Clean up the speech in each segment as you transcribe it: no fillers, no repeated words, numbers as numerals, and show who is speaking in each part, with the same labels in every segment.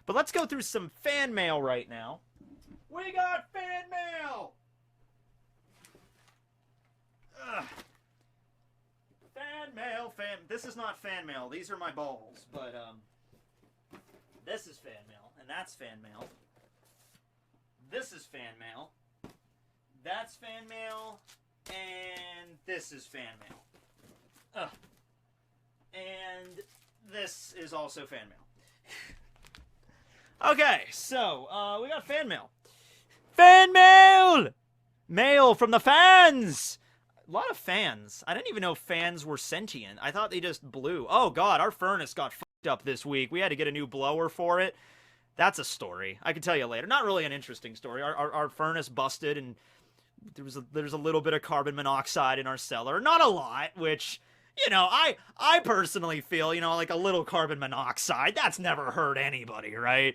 Speaker 1: But let's go through some fan mail right now. We got fan mail! Ugh. Fan mail, This is not fan mail. These are my balls. But, this is fan mail. And that's fan mail. This is fan mail. That's fan mail. And this is fan mail. Ugh. And this is also fan mail. Okay, so, we got fan mail. Fan mail! Mail from the fans! A lot of fans. I didn't even know fans were sentient. I thought they just blew. Oh god, our furnace got fucked up this week. We had to get a new blower for it. That's a story. I can tell you later. Not really an interesting story. Our furnace busted and there's a little bit of carbon monoxide in our cellar. Not a lot, which... You know, I personally feel, you know, like a little carbon monoxide, that's never hurt anybody, right?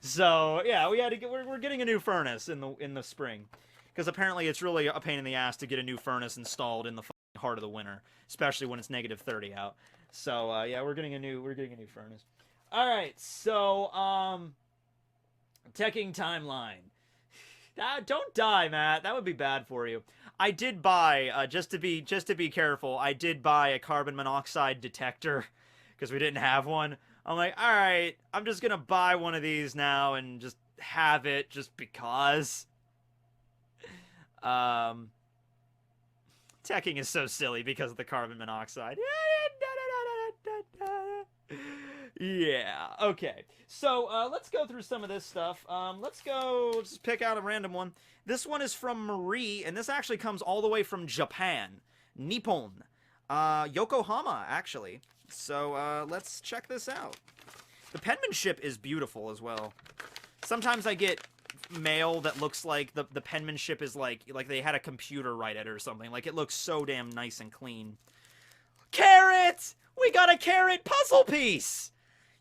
Speaker 1: So, yeah, we had to we're getting a new furnace in the spring. Because apparently it's really a pain in the ass to get a new furnace installed in the heart of the winter. Especially when it's -30 out. So, yeah, we're getting a new furnace. Alright, so, Tekking timeline. Don't die, Matt. That would be bad for you. I did buy, just to be careful, I did buy a carbon monoxide detector because we didn't have one. I'm like, all right, I'm just gonna buy one of these now and just have it just because. Tekking is so silly because of the carbon monoxide. Yeah, okay. So, let's go through some of this stuff. Let's just pick out a random one. This one is from Marie, and this actually comes all the way from Japan. Nippon. Yokohama, actually. So, let's check this out. The penmanship is beautiful as well. Sometimes I get mail that looks like the penmanship is like they had a computer write it or something. Like, it looks so damn nice and clean. Carrot! We got a carrot puzzle piece!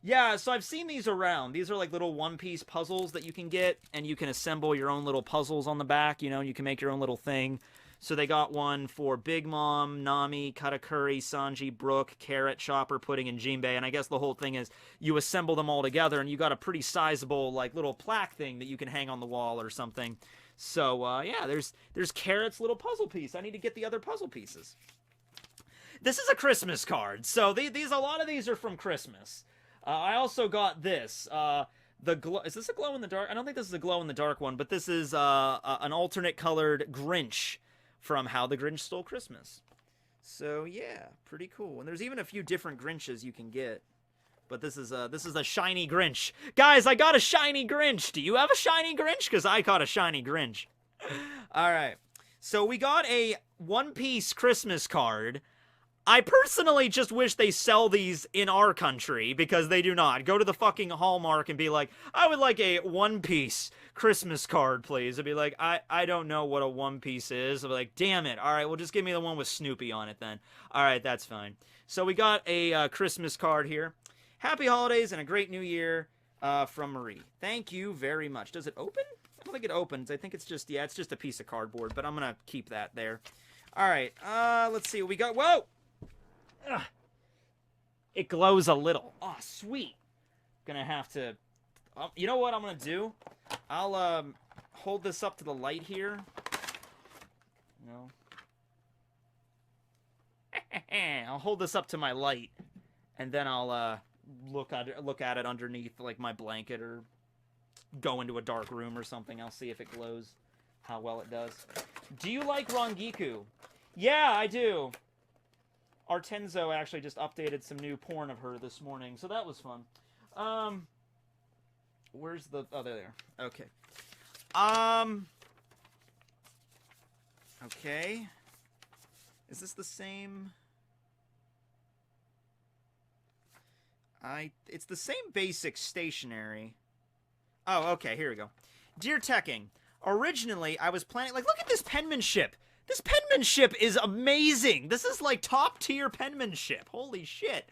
Speaker 1: Yeah, so I've seen these around. These are like little one-piece puzzles that you can get, and you can assemble your own little puzzles on the back, you know, you can make your own little thing. So they got one for Big Mom, Nami, Katakuri, Sanji, Brooke, Carrot, Chopper, Pudding, and Jinbei, and I guess the whole thing is you assemble them all together, and you got a pretty sizable, like, little plaque thing that you can hang on the wall or something. So, yeah, there's Carrot's little puzzle piece. I need to get the other puzzle pieces. This is a Christmas card, so a lot of these are from Christmas. I also got this. Is this a glow-in-the-dark? I don't think this is a glow-in-the-dark one, but this is an alternate colored Grinch from How the Grinch Stole Christmas. So, yeah, pretty cool. And there's even a few different Grinches you can get. But this is a shiny Grinch. Guys, I got a shiny Grinch. Do you have a shiny Grinch? Because I got a shiny Grinch. All right. So we got a one-piece Christmas card. I personally just wish they sell these in our country, because they do not. Go to the fucking Hallmark and be like, I would like a one-piece Christmas card, please. It'd be like, I don't know what a one-piece is. I'd be like, damn it. All right, well, just give me the one with Snoopy on it then. All right, that's fine. So we got a Christmas card here. Happy holidays and a great new year from Marie. Thank you very much. Does it open? I don't think it opens. I think it's just, yeah, it's just a piece of cardboard, but I'm going to keep that there. All right, let's see what we got. Whoa! Ugh. It glows a little. Oh, sweet. Gonna have to... you know what I'm gonna do? I'll, hold this up to the light here. No. I'll hold this up to my light, and then I'll, look at it underneath, like, my blanket, or go into a dark room or something. I'll see if it glows, how well it does. Do you like Rangiku? Yeah, I do. Artenzo actually just updated some new porn of her this morning, so that was fun. Where's the... Oh, there. Okay. Okay. Is this the same? It's the same basic stationery. Oh, okay, here we go. Dear Tekking, originally I was planning... Like, look at this penmanship! This penmanship is amazing! This is, like, top-tier penmanship. Holy shit.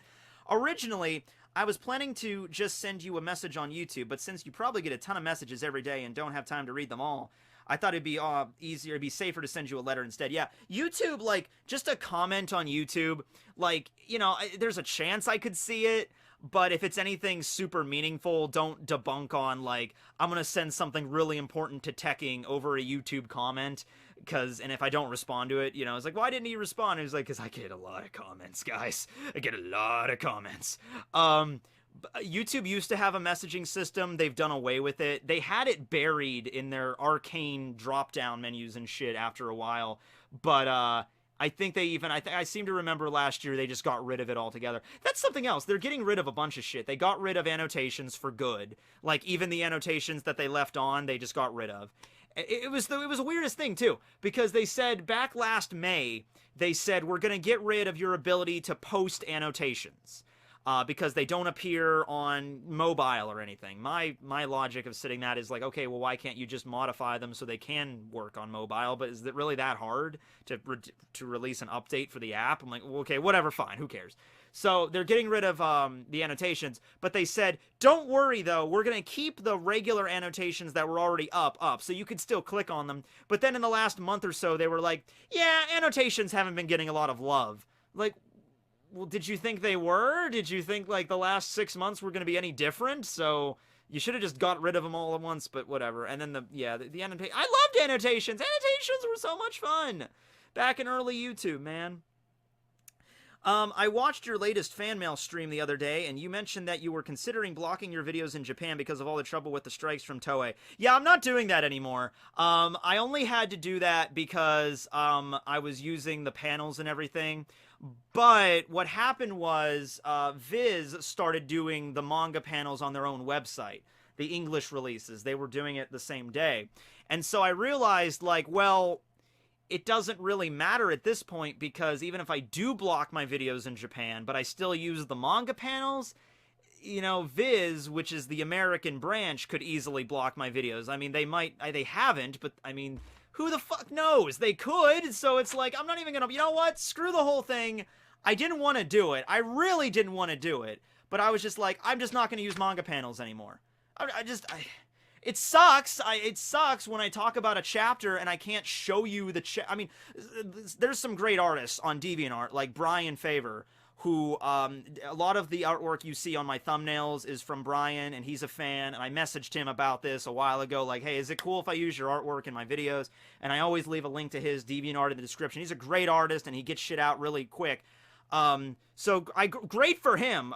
Speaker 1: Originally, I was planning to just send you a message on YouTube, but since you probably get a ton of messages every day and don't have time to read them all, I thought it'd be easier, it'd be safer to send you a letter instead. Yeah, YouTube, like, just a comment on YouTube, like, you know, there's a chance I could see it. But if it's anything super meaningful, don't debunk on, like, I'm gonna send something really important to Tekking over a YouTube comment, and if I don't respond to it, you know, it's like, why didn't he respond? And he's like, because I get a lot of comments, guys. I get a lot of comments. YouTube used to have a messaging system. They've done away with it. They had it buried in their arcane drop-down menus and shit after a while. But, I think they even, I seem to remember last year they just got rid of it altogether. That's something else. They're getting rid of a bunch of shit. They got rid of annotations for good. Like, even the annotations that they left on, they just got rid of. It was the weirdest thing, too, because they said back last May, they said, we're going to get rid of your ability to post annotations. Because they don't appear on mobile or anything. My logic of sitting that is like, okay, well, why can't you just modify them so they can work on mobile? But is it really that hard to release an update for the app? I'm like, well, okay, whatever, fine, who cares? So they're getting rid of the annotations, but they said, don't worry, though, we're going to keep the regular annotations that were already up, so you could still click on them. But then in the last month or so, they were like, yeah, annotations haven't been getting a lot of love. Like, well, did you think they were? Did you think, like, the last 6 months were going to be any different? So you should have just got rid of them all at once, but whatever. And then the annotation. I loved annotations. Annotations were so much fun back in early YouTube, man. I watched your latest fan mail stream the other day, and you mentioned that you were considering blocking your videos in Japan because of all the trouble with the strikes from Toei. Yeah, I'm not doing that anymore. I only had to do that because I was using the panels and everything. But what happened was Viz started doing the manga panels on their own website, the English releases. They were doing it the same day. And so I realized, like, well, it doesn't really matter at this point because even if I do block my videos in Japan, but I still use the manga panels, you know, Viz, which is the American branch, could easily block my videos. I mean, they haven't, but I mean, who the fuck knows? They could, so it's like, I'm not even gonna, you know what? Screw the whole thing. I didn't want to do it. I really didn't want to do it, but I was just like, I'm just not gonna use manga panels anymore. It sucks. It sucks when I talk about a chapter and I can't show you the I mean, there's some great artists on DeviantArt, like Brian Favor, who, a lot of the artwork you see on my thumbnails is from Brian, and he's a fan, and I messaged him about this a while ago, like, hey, is it cool if I use your artwork in my videos? And I always leave a link to his DeviantArt in the description. He's a great artist, and he gets shit out really quick. So, great for him.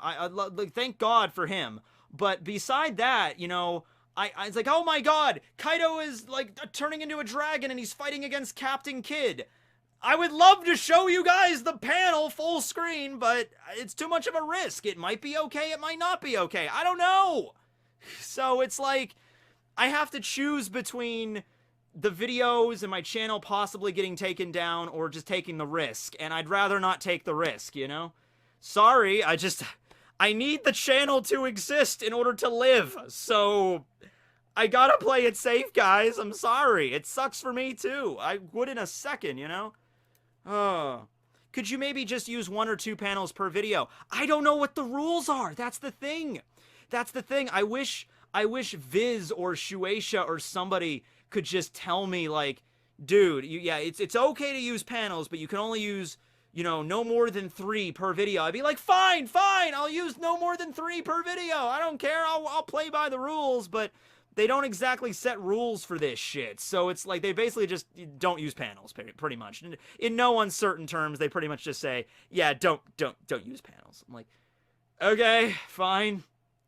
Speaker 1: Thank God for him. But beside that, you know, I was like, oh my god, Kaido is, like, turning into a dragon, and he's fighting against Captain Kidd. I would love to show you guys the panel full screen, but it's too much of a risk. It might be okay, it might not be okay. I don't know. So it's like, I have to choose between the videos and my channel possibly getting taken down or just taking the risk. And I'd rather not take the risk, you know? Sorry, I need the channel to exist in order to live. So I gotta play it safe, guys. I'm sorry. It sucks for me, too. I would in a second, you know? Oh. Could you maybe just use 1 or 2 panels per video? I don't know what the rules are. That's the thing. That's the thing. I wish Viz or Shueisha or somebody could just tell me, like, dude, it's okay to use panels, but you can only use, you know, no more than 3 per video. I'd be like, fine, I'll use no more than 3 per video. I don't care. I'll play by the rules, but they don't exactly set rules for this shit. So it's like they basically just don't use panels, pretty much. In no uncertain terms, they pretty much just say, yeah, don't use panels. I'm like, okay, fine,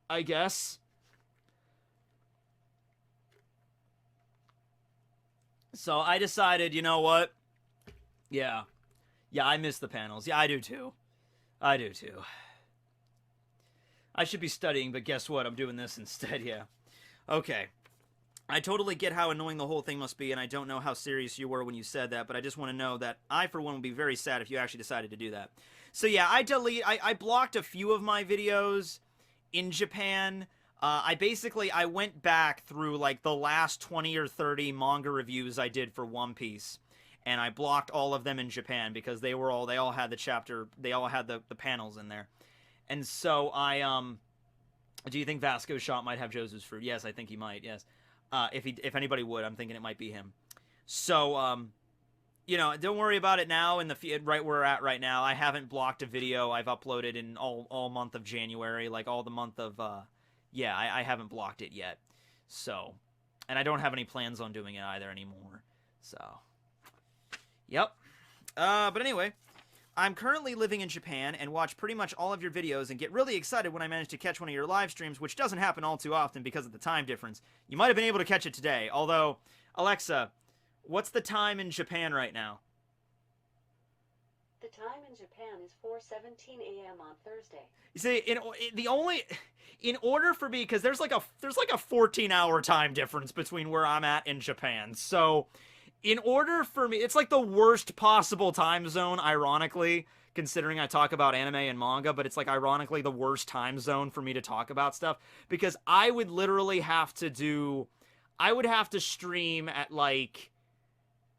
Speaker 1: I guess. So I decided, you know what? Yeah, I miss the panels. Yeah, I do too. I should be studying, but guess what? I'm doing this instead, yeah. Okay. I totally get how annoying the whole thing must be, and I don't know how serious you were when you said that, but I just want to know that I, for one, would be very sad if you actually decided to do that. So yeah, I blocked a few of my videos in Japan. I went back through, like, the last 20 or 30 manga reviews I did for One Piece, and I blocked all of them in Japan because they all had the panels in there. And so do you think Vasco's shot might have Josu's fruit? Yes, I think he might, yes. If anybody would, I'm thinking it might be him. So, you know, don't worry about it now in the right where we're at right now. I haven't blocked a video I've uploaded in all month of January, like all the month of yeah, I haven't blocked it yet. So, and I don't have any plans on doing it either anymore. So, yep. But anyway, I'm currently living in Japan and watch pretty much all of your videos and get really excited when I manage to catch one of your live streams, which doesn't happen all too often because of the time difference. You might have been able to catch it today, although, Alexa, what's the time in Japan right now?
Speaker 2: The time in Japan is 4:17 a.m. on Thursday.
Speaker 1: You see, in order for me, because there's like a 14-hour time difference between where I'm at in Japan, so in order for me, it's like the worst possible time zone, ironically, considering I talk about anime and manga, but it's like ironically the worst time zone for me to talk about stuff, because I would literally have to stream at like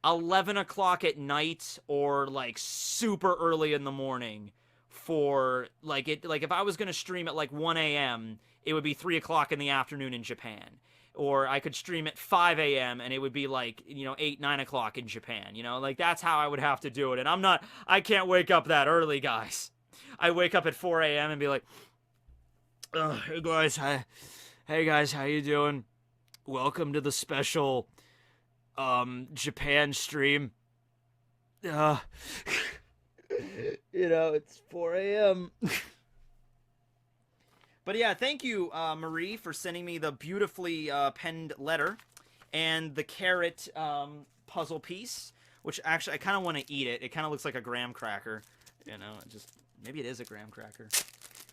Speaker 1: 11 o'clock at night or like super early in the morning for like if I was going to stream at like 1 a.m., it would be 3 o'clock in the afternoon in Japan. Or I could stream at 5 a.m. and it would be like, 8, 9 o'clock in Japan, like that's how I would have to do it. And I can't wake up that early, guys. I wake up at 4 a.m. and be like, hey guys, how you doing? Welcome to the special, Japan stream. It's 4 a.m. But yeah, thank you, Marie, for sending me the beautifully penned letter and the carrot puzzle piece, which actually I kind of want to eat it. It kind of looks like a graham cracker, maybe it is a graham cracker.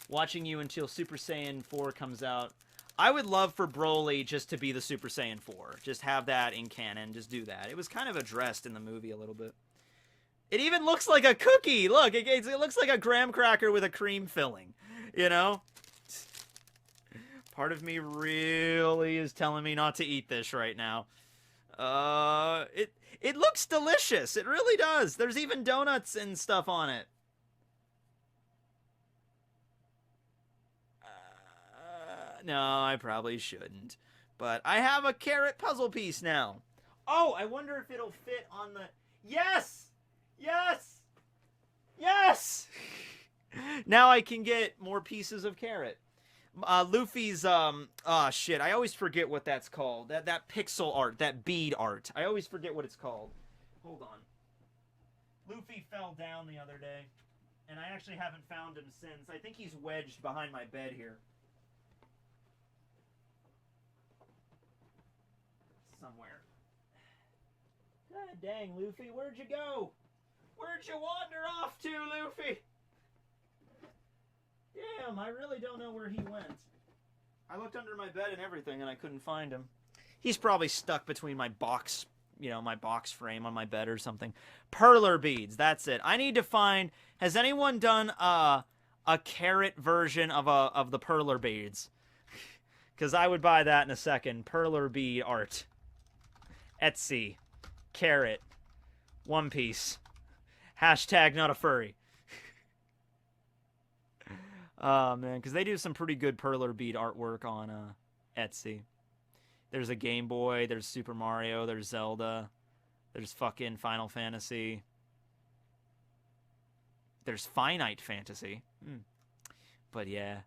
Speaker 1: Watching you until Super Saiyan 4 comes out. I would love for Broly just to be the Super Saiyan 4. Just have that in canon. Just do that. It was kind of addressed in the movie a little bit. It even looks like a cookie. Look, it looks like a graham cracker with a cream filling, Part of me really is telling me not to eat this right now. It looks delicious. It really does. There's even donuts and stuff on it. No, I probably shouldn't. But I have a carrot puzzle piece now. Oh, I wonder if it'll fit on the... Yes! Yes! Yes! Now I can get more pieces of carrot. Luffy's, shit, I always forget what that's called. That pixel art, that bead art. I always forget what it's called. Hold on. Luffy fell down the other day, and I actually haven't found him since. I think he's wedged behind my bed here. Somewhere. God dang, Luffy, where'd you go? Where'd you wander off to, Luffy? Damn, I really don't know where he went. I looked under my bed and everything, and I couldn't find him. He's probably stuck between my box, my box frame on my bed or something. Perler beads, that's it. I need to find... Has anyone done a carrot version of the perler beads? Because I would buy that in a second. Perler bead art. Etsy. Carrot. One Piece. Hashtag not a furry. Oh, man, because they do some pretty good perler bead artwork on Etsy. There's a Game Boy, there's Super Mario, there's Zelda, there's fucking Final Fantasy. There's Finite Fantasy. But yeah,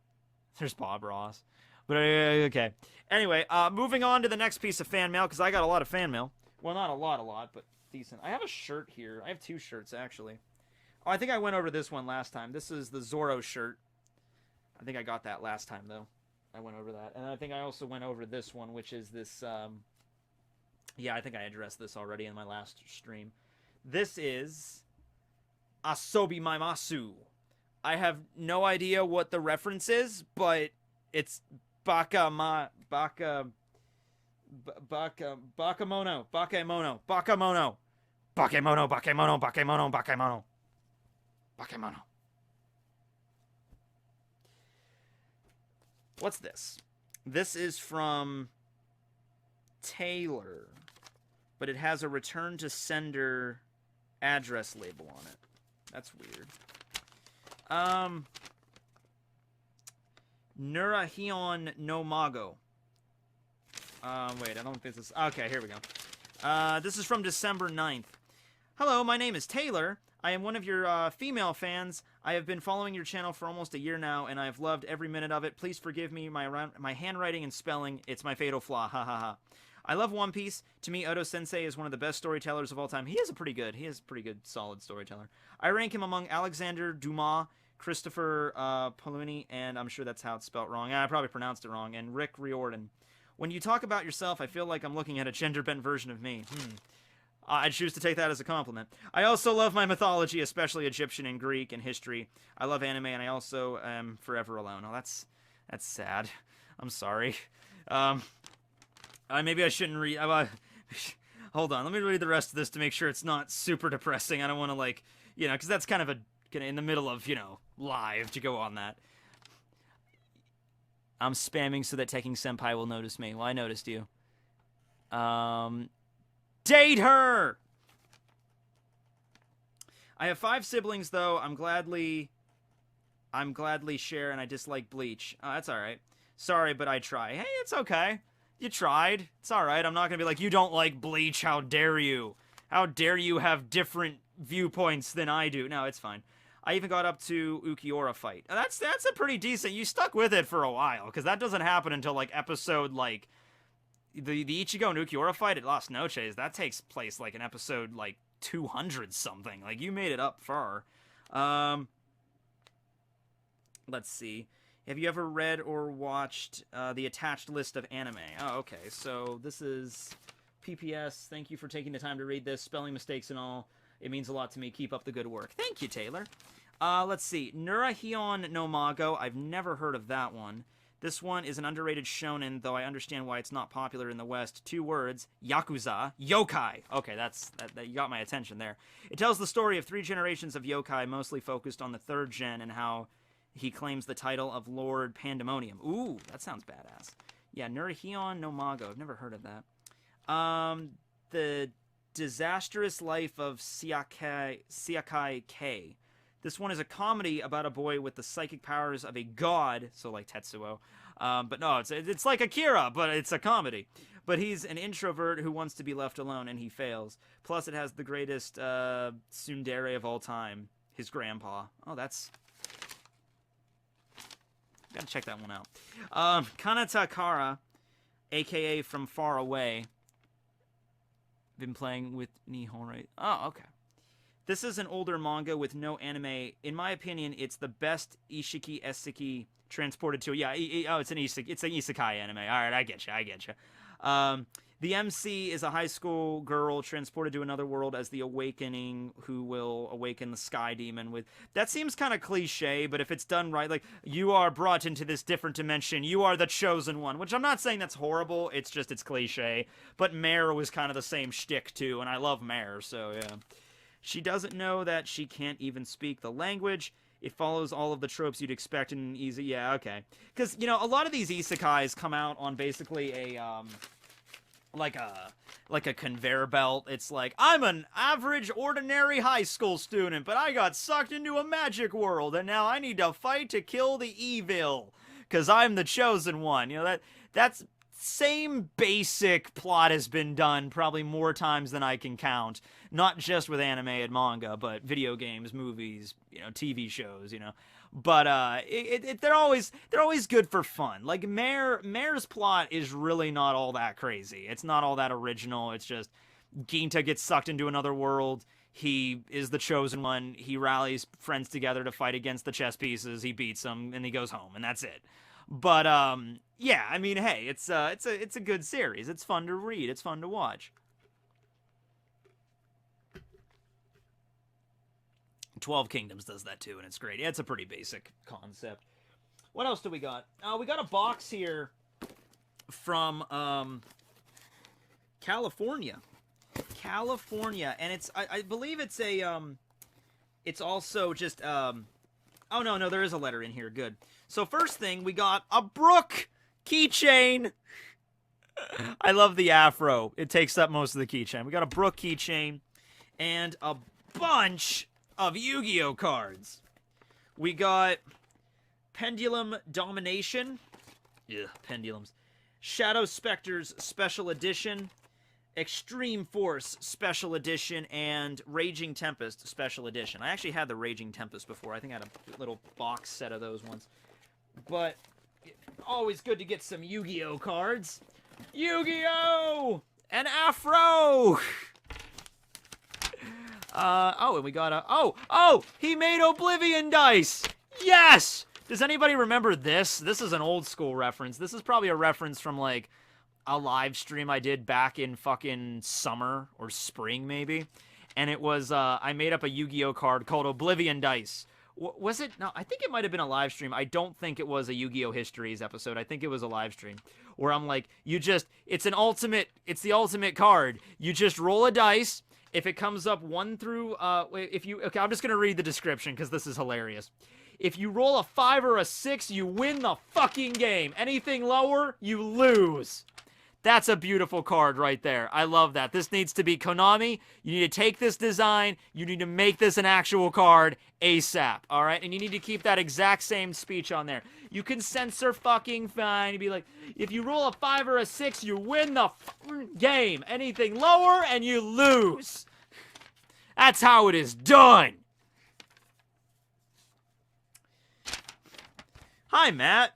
Speaker 1: there's Bob Ross. But okay. Anyway, moving on to the next piece of fan mail, because I got a lot of fan mail. Well, not a lot, but decent. I have a shirt here. I have 2 shirts, actually. Oh, I think I went over this one last time. This is the Zorro shirt. I think I got that last time, though. I went over that. And I think I also went over this one, which is this, yeah, I think I addressed this already in my last stream. This is Asobi Maimasu. I have no idea what the reference is, but it's Bakamono. What's this? This is from Taylor, but it has a return to sender address label on it. That's weird. Nurahion no Mago. Wait, I don't think this is... Okay, here we go. This is from December 9th. Hello, my name is Taylor. I am one of your female fans. I have been following your channel for almost a year now, and I have loved every minute of it. Please forgive me my handwriting and spelling. It's my fatal flaw. Ha ha ha. I love One Piece. To me, Oda Sensei is one of the best storytellers of all time. He is a pretty good, solid storyteller. I rank him among Alexander Dumas, Christopher Paolini, and I'm sure that's how it's spelt wrong. I probably pronounced it wrong, and Rick Riordan. When you talk about yourself, I feel like I'm looking at a gender-bent version of me. I choose to take that as a compliment. I also love my mythology, especially Egyptian and Greek and history. I love anime, and I also am forever alone. Oh, that's sad. I'm sorry. Maybe I shouldn't read... hold on, let me read the rest of this to make sure it's not super depressing. I don't want to, like, you know, because that's kind of in the middle of, you know, live to go on that. I'm spamming so that Tekking Senpai will notice me. Well, I noticed you. Date her! I have 5 siblings, though. I'm gladly share, and I dislike Bleach. Oh, that's alright. Sorry, but I try. Hey, it's okay. You tried. It's alright. I'm not gonna be like, you don't like Bleach, how dare you? How dare you have different viewpoints than I do? No, it's fine. I even got up to Ukiura fight. That's a pretty decent... You stuck with it for a while, because that doesn't happen until, like, episode, like... The Ichigo and Ukiura fight at Las Noches, that takes place, like, in episode, like, 200-something. Like, you made it up far. Let's see. Have you ever read or watched the attached list of anime? Oh, okay. So, this is PPS. Thank you for taking the time to read this. Spelling mistakes and all. It means a lot to me. Keep up the good work. Thank you, Taylor. Let's see. Nurahion no Mago. I've never heard of that one. This one is an underrated shonen, though I understand why it's not popular in the West. 2 words. Yakuza. Yokai. Okay, that you got my attention there. It tells the story of 3 generations of yokai, mostly focused on the 3rd gen and how he claims the title of Lord Pandemonium. Ooh, that sounds badass. Yeah, Nurahion no Mago. I've never heard of that. The Disastrous Life of Siakai K. This one is a comedy about a boy with the psychic powers of a god, so like Tetsuo. But no, it's like Akira, but it's a comedy. But he's an introvert who wants to be left alone, and he fails. Plus, it has the greatest tsundere of all time, his grandpa. Oh, that's... Gotta check that one out. Kanata Kara, a.k.a. From Far Away. Been playing with Nihon, right? Oh, okay. This is an older manga with no anime. In my opinion, it's the best Ishiki Eseki transported to... Yeah, it's an isekai anime. All right, I get you. The MC is a high school girl transported to another world as the awakening who will awaken the sky demon with... That seems kind of cliche, but if it's done right, like, you are brought into this different dimension, you are the chosen one, which I'm not saying that's horrible, it's just, it's cliche. But Mare was kind of the same shtick, too, and I love Mare, so yeah. She doesn't know that she can't even speak the language. It follows all of the tropes you'd expect in an easy... Yeah, okay. Because, you know, a lot of these isekais come out on basically a, like a conveyor belt. It's like, I'm an average, ordinary high school student, but I got sucked into a magic world, and now I need to fight to kill the evil, because I'm the chosen one. You know, that's... Same basic plot has been done probably more times than I can count. Not just with anime and manga, but video games, movies, you know, TV shows, you know. But they're always good for fun. Like Mare's plot is really not all that crazy. It's not all that original. It's just Ginta gets sucked into another world. He is the chosen one. He rallies friends together to fight against the chess pieces. He beats them, and he goes home, and that's it. But yeah, I mean, hey, it's a good series. It's fun to read. It's fun to watch. 12 Kingdoms does that too, and it's great. It's a pretty basic concept. What else do we got? We got a box here from California. And it's I believe it's a it's also just oh no, there is a letter in here. Good. So first thing, we got a Brook keychain. I love the afro. It takes up most of the keychain. We got a Brook keychain and a bunch of Yu-Gi-Oh cards. We got Pendulum Domination. Yeah, pendulums. Shadow Specters Special Edition. Extreme Force Special Edition and Raging Tempest Special Edition. I actually had the Raging Tempest before. I think I had a little box set of those ones. But always good to get some Yu-Gi-Oh cards. Yu-Gi-Oh! And Afro! And we got a... Oh! He made Oblivion Dice! Yes! Does anybody remember this? This is an old school reference. This is probably a reference from, like, a live stream I did back in fucking summer or spring, maybe. And it was, I made up a Yu-Gi-Oh card called Oblivion Dice. Was it? No, I think it might have been a live stream. I don't think it was a Yu-Gi-Oh! Histories episode. I think it was a live stream where I'm like, it's the ultimate card. You just roll a dice. If it comes up 1 through, okay, I'm just going to read the description because this is hilarious. If you roll a 5 or a 6, you win the fucking game. Anything lower, you lose. That's a beautiful card right there. I love that. This needs to be Konami. You need to take this design. You need to make this an actual card ASAP, all right? And you need to keep that exact same speech on there. You can censor fucking fine. You'd be like, if you roll a 5 or a 6, you win the game. Anything lower, and you lose. That's how it is done. Hi, Matt.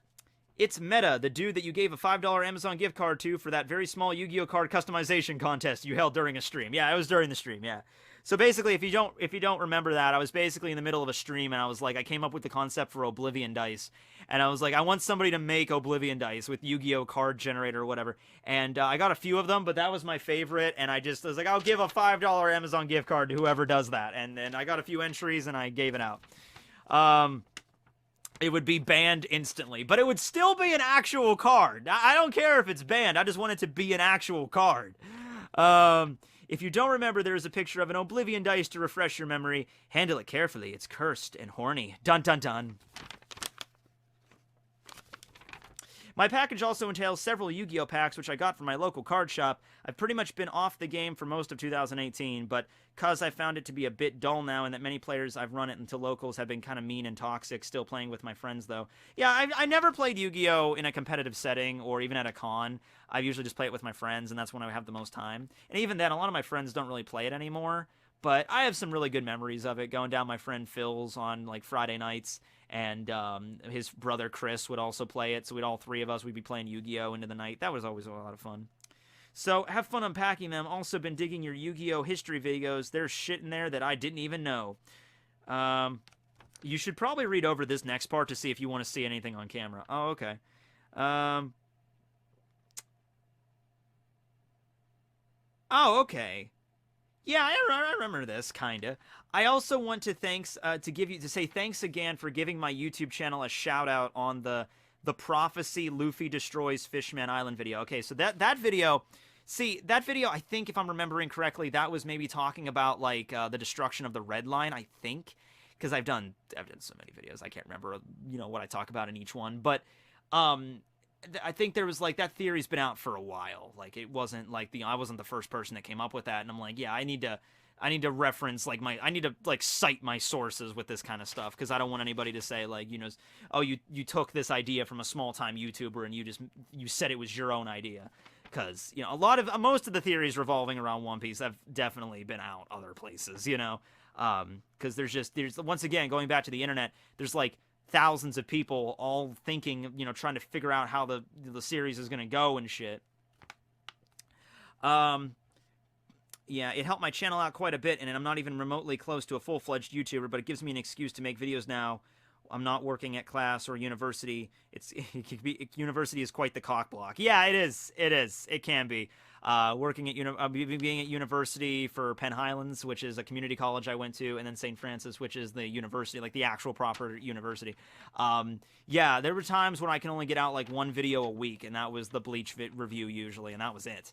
Speaker 1: It's Meta, the dude that you gave a $5 Amazon gift card to for that very small Yu-Gi-Oh card customization contest you held during a stream. Yeah, it was during the stream, yeah. So basically, if you don't remember that, I was basically in the middle of a stream, and I came up with the concept for Oblivion Dice. And I was like, I want somebody to make Oblivion Dice with Yu-Gi-Oh card generator or whatever. And I got a few of them, but that was my favorite. And I was like, I'll give a $5 Amazon gift card to whoever does that. And then I got a few entries, and I gave it out. It would be banned instantly, but it would still be an actual card. I don't care if it's banned. I just want it to be an actual card. If you don't remember, there is a picture of an Oblivion Dice to refresh your memory. Handle it carefully. It's cursed and horny. Dun dun dun. My package also entails several Yu-Gi-Oh packs, which I got from my local card shop. I've pretty much been off the game for most of 2018, but because I found it to be a bit dull now and that many players I've run it into locals have been kind of mean and toxic, still playing with my friends, though. Yeah, I never played Yu-Gi-Oh! In a competitive setting or even at a con. I usually just play it with my friends, and that's when I have the most time. And even then, a lot of my friends don't really play it anymore, but I have some really good memories of it, going down my friend Phil's on, like, Friday nights. And his brother Chris would also play it, so all three of us, we'd be playing Yu-Gi-Oh! Into the night. That was always a lot of fun. So, have fun unpacking them. Also been digging your Yu-Gi-Oh! History videos. There's shit in there that I didn't even know. You should probably read over this next part to see if you want to see anything on camera. Oh, okay. Oh, okay. Yeah, I remember this, kinda. I also want to say thanks again for giving my YouTube channel a shout out on the Prophecy Luffy Destroys Fishman Island video. Okay, so that video, I think if I'm remembering correctly, that was maybe talking about like the destruction of the Red Line, I think, because I've done so many videos, I can't remember what I talk about in each one, but I think there was like that theory's been out for a while. Like it wasn't like I wasn't the first person that came up with that, and I'm like, yeah, I need to reference like I need to like cite my sources with this kind of stuff, because I don't want anybody to say like, oh, you took this idea from a small time YouTuber and you said it was your own idea, because most of the theories revolving around One Piece have definitely been out other places, because there's once again, going back to the internet, there's like thousands of people all thinking, trying to figure out how the series is going to go and shit. Yeah, it helped my channel out quite a bit, and I'm not even remotely close to a full-fledged YouTuber, but it gives me an excuse to make videos now. I'm not working at class or university. University is quite the cock block. Yeah, it is. It can be. Being at university for Penn Highlands, which is a community college I went to, and then St. Francis, which is the university, like the actual proper university. Yeah, there were times when I can only get out like one video a week, and that was the Bleach review usually, and that was it.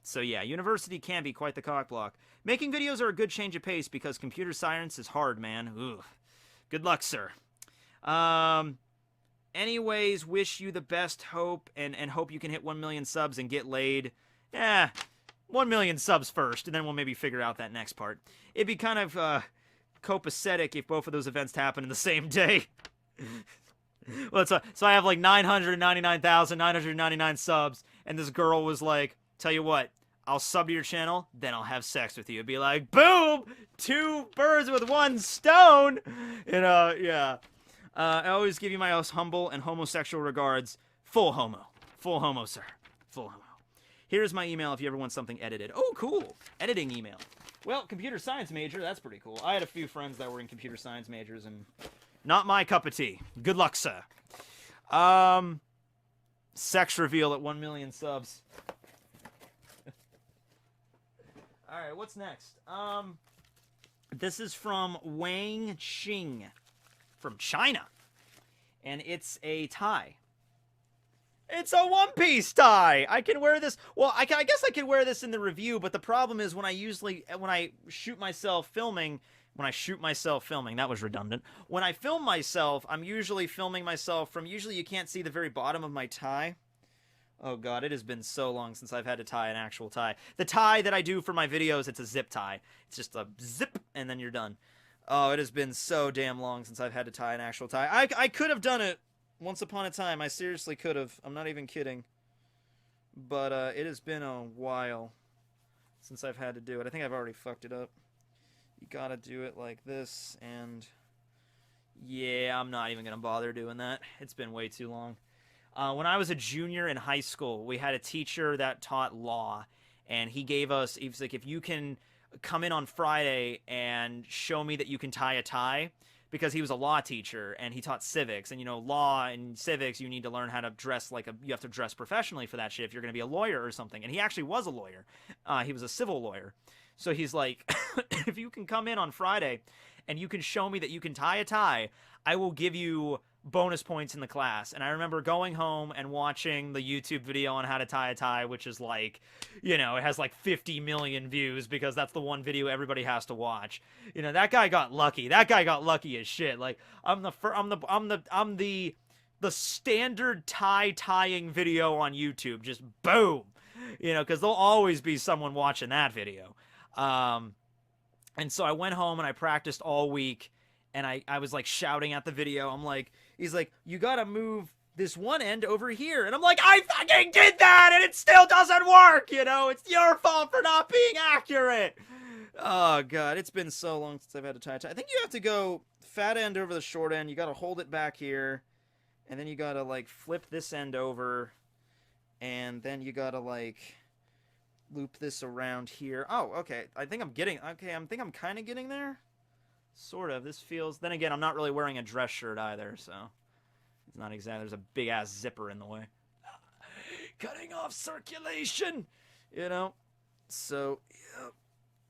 Speaker 1: So yeah, university can be quite the cock block. Making videos are a good change of pace because computer science is hard, man. Ugh. Good luck, sir. Anyways, wish you the best hope, and hope you can hit 1 million subs and get laid. 1 million subs first, and then we'll maybe figure out that next part. It'd be kind of copacetic if both of those events happen in the same day. Well, so I have like 999,999 subs, and this girl was like, tell you what, I'll sub to your channel, then I'll have sex with you. It'd be like, boom! 2 birds with 1 stone! You know, yeah. I always give you my most humble and homosexual regards. Full homo. Full homo, sir. Full homo. Here's my email if you ever want something edited. Oh, cool. Editing email. Well, computer science major, that's pretty cool. I had a few friends that were in computer science majors, and not my cup of tea. Good luck, sir. Sex reveal at 1 million subs. Alright, what's next? This is from Wang Xing from China. And it's a tie. It's a One Piece tie! I can wear this... Well, I guess I can wear this in the review, but the problem is when I shoot myself filming... that was redundant. When I film myself, I'm usually filming myself from... Usually you can't see the very bottom of my tie. Oh god, it has been so long since I've had to tie an actual tie. The tie that I do for my videos, it's a zip tie. It's just a zip, and then you're done. Oh, it has been so damn long since I've had to tie an actual tie. I could have done it once upon a time. I seriously could have. I'm not even kidding. But it has been a while since I've had to do it. I think I've already fucked it up. You gotta do it like this, and... yeah, I'm not even gonna bother doing that. It's been way too long. When I was a junior in high school, we had a teacher that taught law, and he was like, if you can come in on Friday and show me that you can tie a tie, because he was a law teacher, and he taught civics, and, you know, law and civics, you need to learn how to dress you have to dress professionally for that shit if you're going to be a lawyer or something, and he actually was a lawyer. He was a civil lawyer. So he's like, if you can come in on Friday, and you can show me that you can tie a tie, I will give you bonus points in the class. And I remember going home and watching the YouTube video on how to tie a tie, which is like, you know, it has like 50 million views because that's the one video everybody has to watch. You know, that guy got lucky. That guy got lucky as shit. Like, I'm the standard tying video on YouTube. Just boom. You know, because there'll always be someone watching that video. And so I went home and I practiced all week. And I was like shouting at the video. I'm like, he's like, you gotta move this one end over here. And I'm like, I fucking did that and it still doesn't work, you know? It's your fault for not being accurate. Oh, God, it's been so long since I've had to tie a tie. I think you have to go fat end over the short end. You gotta hold it back here. And then you gotta, like, flip this end over. And then you gotta, like, loop this around here. Oh, okay. I think I'm kind of getting there. Sort of. This feels... Then again, I'm not really wearing a dress shirt either, so... It's not exactly... There's a big-ass zipper in the way. Cutting off circulation! You know? So, yep.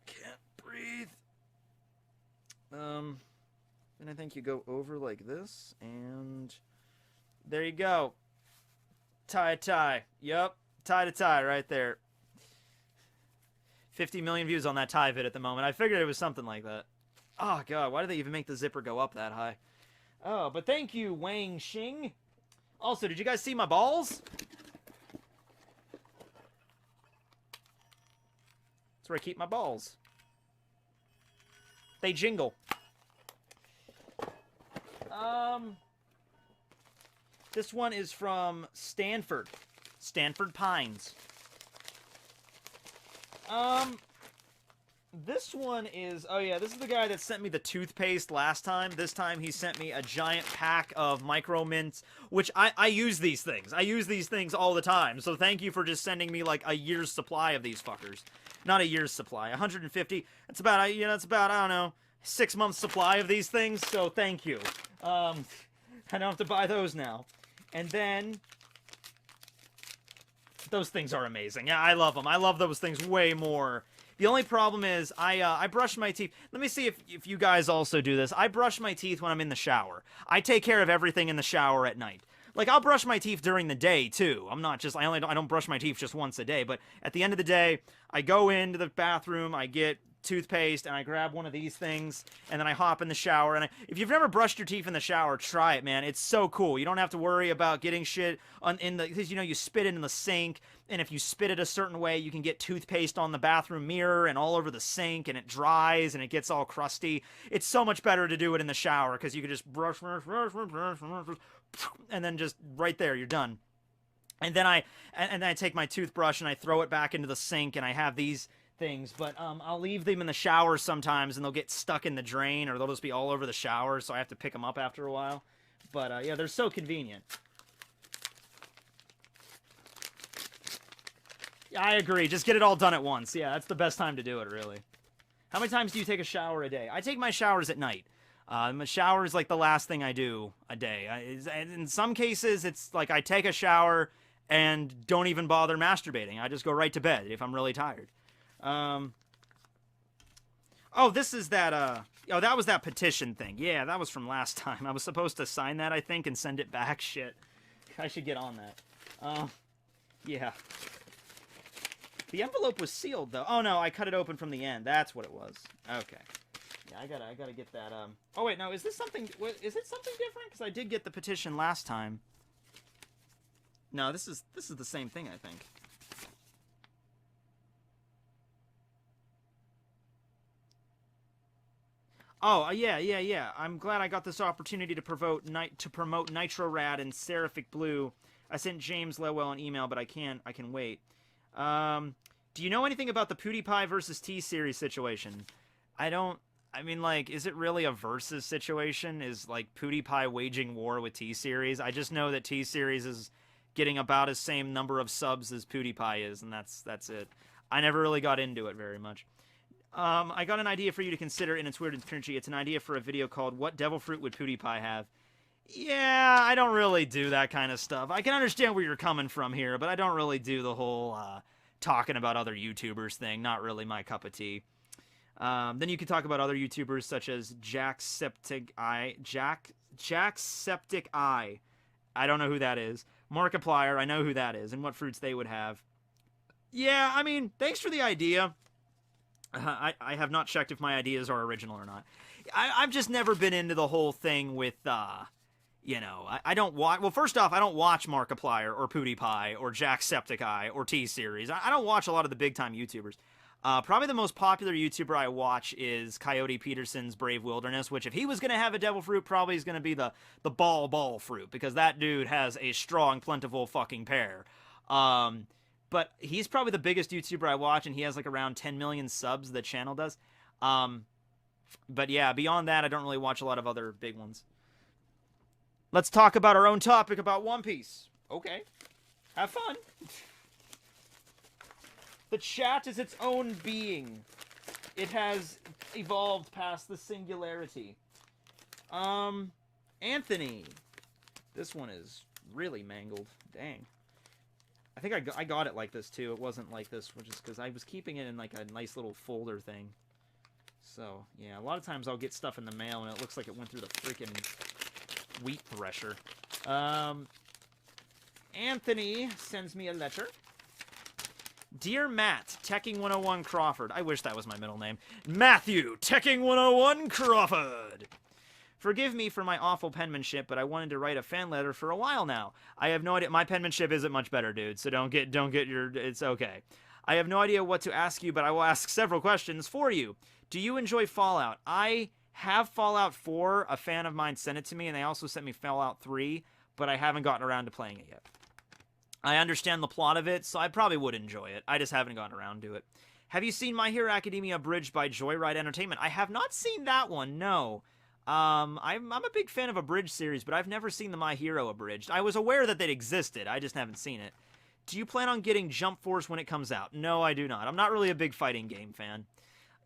Speaker 1: Can't breathe. Then I think you go over like this, and... There you go. Tie a tie. Yep. Tie to tie right there. 50 million views on that tie vid at the moment. I figured it was something like that. Oh, God, why do they even make the zipper go up that high? Oh, but thank you, Wang Xing. Also, did you guys see my balls? That's where I keep my balls. They jingle. This one is from Stanford. Stanford Pines. This one is... Oh, yeah, this is the guy that sent me the toothpaste last time. This time he sent me a giant pack of micro mints, which I use these things. I use these things all the time. So thank you for just sending me, like, a year's supply of these fuckers. Not a year's supply. 150. That's about, you know, it's about, I don't know, 6 months supply of these things. So thank you. I don't have to buy those now. And then... Those things are amazing. Yeah, I love them. I love those things way more. The only problem is, I brush my teeth. Let me see if you guys also do this. I brush my teeth when I'm in the shower. I take care of everything in the shower at night. Like, I'll brush my teeth during the day, too. I'm not just, I don't brush my teeth just once a day. But at the end of the day, I go into the bathroom, I get toothpaste, and I grab one of these things, and then I hop in the shower. And if you've never brushed your teeth in the shower, try it, man. It's so cool. You don't have to worry about getting shit because, you know, you spit it in the sink, and if you spit it a certain way, you can get toothpaste on the bathroom mirror and all over the sink, and it dries, and it gets all crusty. It's so much better to do it in the shower, because you can just brush, and then just right there, you're done. And then I take my toothbrush and I throw it back into the sink, and I have these things, but I'll leave them in the shower sometimes, and they'll get stuck in the drain, or they'll just be all over the shower, so I have to pick them up after a while. But yeah, they're so convenient. Yeah, I agree. Just get it all done at once. Yeah, that's the best time to do it, really. How many times do you take a shower a day? I take my showers at night. My shower is like the last thing I do a day. In some cases, it's like I take a shower and don't even bother masturbating. I just go right to bed if I'm really tired. Oh, this is that, oh, that was that petition thing. Yeah, that was from last time. I was supposed to sign that, I think, and send it back. Shit. I should get on that. Yeah. The envelope was sealed, though. Oh, no, I cut it open from the end. That's what it was. Okay. Yeah, I gotta get that, Oh, wait, no, is this something... Is it something different? Because I did get the petition last time. No, this is the same thing, I think. Oh, yeah. I'm glad I got this opportunity to promote Nitro Rad and Seraphic Blue. I sent James Lewell an email, but I can wait. Do you know anything about the PewDiePie versus T-Series situation? I mean, like, is it really a versus situation? Is, like, PewDiePie waging war with T-Series? I just know that T-Series is getting about the same number of subs as PewDiePie is, and that's it. I never really got into it very much. I got an idea for you to consider, and it's weird and cringy. It's an idea for a video called What Devil Fruit Would PewDiePie Have? Yeah, I don't really do that kind of stuff. I can understand where you're coming from here, but I don't really do the whole talking about other YouTubers thing. Not really my cup of tea. Then you could talk about other YouTubers such as Jacksepticeye. I don't know who that is. Markiplier, I know who that is, and what fruits they would have. Yeah, I mean, thanks for the idea. I have not checked if my ideas are original or not. I've just never been into the whole thing with, you know, I don't watch... Well, first off, I don't watch Markiplier or PewDiePie or Jacksepticeye or T-Series. I don't watch a lot of the big-time YouTubers. Probably the most popular YouTuber I watch is Coyote Peterson's Brave Wilderness, which if he was going to have a devil fruit, probably is going to be the ball fruit, because that dude has a strong, plentiful fucking pear. But he's probably the biggest YouTuber I watch, and he has like around 10 million subs, the channel does. But yeah, beyond that, I don't really watch a lot of other big ones. Let's talk about our own topic about One Piece. Okay. Have fun. The chat is its own being. It has evolved past the singularity. Anthony. This one is really mangled. Dang. I think I got it like this, too. It wasn't like this, which is because I was keeping it in, like, a nice little folder thing. So, yeah, a lot of times I'll get stuff in the mail, and it looks like it went through the freaking wheat thresher. Anthony sends me a letter. Dear Matt, Tekking101 Crawford. I wish that was my middle name. Matthew, Tekking101 Crawford. Forgive me for my awful penmanship, but I wanted to write a fan letter for a while now. I have no idea. My penmanship isn't much better, dude, so don't get your... It's okay. I have no idea what to ask you, but I will ask several questions for you. Do you enjoy Fallout? I have Fallout 4. A fan of mine sent it to me, and they also sent me Fallout 3, but I haven't gotten around to playing it yet. I understand the plot of it, so I probably would enjoy it. I just haven't gotten around to it. Have you seen My Hero Academia Abridged by Joyride Entertainment? I have not seen that one, no. I'm a big fan of Abridged series, but I've never seen the My Hero Abridged. I was aware that they existed, I just haven't seen it. Do you plan on getting Jump Force when it comes out? No, I do not. I'm not really a big fighting game fan.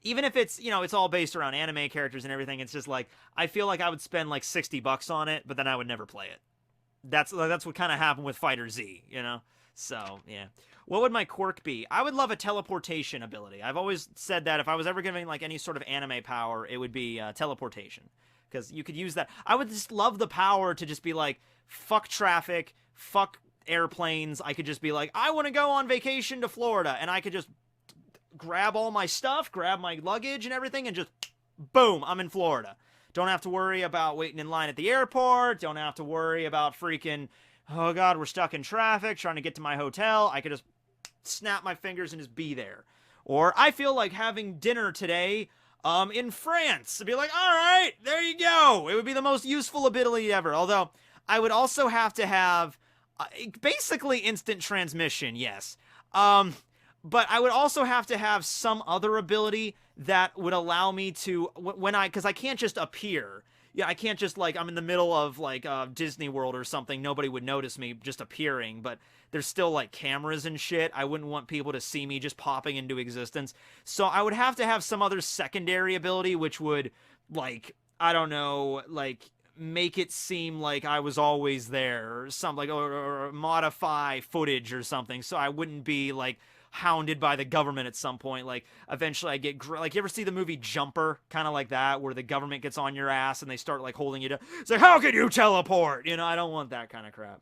Speaker 1: Even if it's, you know, it's all based around anime characters and everything, it's just like, I feel like I would spend like $60 on it, but then I would never play it. That's what kind of happened with Fighter Z, you know? So, yeah. What would my quirk be? I would love a teleportation ability. I've always said that if I was ever giving like any sort of anime power, it would be teleportation. Because you could use that. I would just love the power to just be like, fuck traffic, fuck airplanes. I could just be like, I want to go on vacation to Florida, and I could just grab all my stuff, grab my luggage and everything, and just, boom, I'm in Florida. Don't have to worry about waiting in line at the airport. Don't have to worry about freaking, oh god, we're stuck in traffic, trying to get to my hotel. I could just snap my fingers and just be there. Or I feel like having dinner today in France. I'd be like, all right, there you go. It would be the most useful ability ever. Although, I would also have to have Basically instant transmission, yes. But I would also have to have some other ability that would allow me to, because I can't just appear. Yeah, I can't just, like, I'm in the middle of, like, Disney World or something, nobody would notice me just appearing, but there's still, like, cameras and shit. I wouldn't want people to see me just popping into existence. So I would have to have some other secondary ability, which would, like, I don't know, like, make it seem like I was always there, or something, like, or modify footage or something, so I wouldn't be, like, hounded by the government at some point. Like, eventually I get, like, you ever see the movie Jumper? Kind of like that, where the government gets on your ass and they start, like, holding you down. It's like, how can you teleport? You know, I don't want that kind of crap.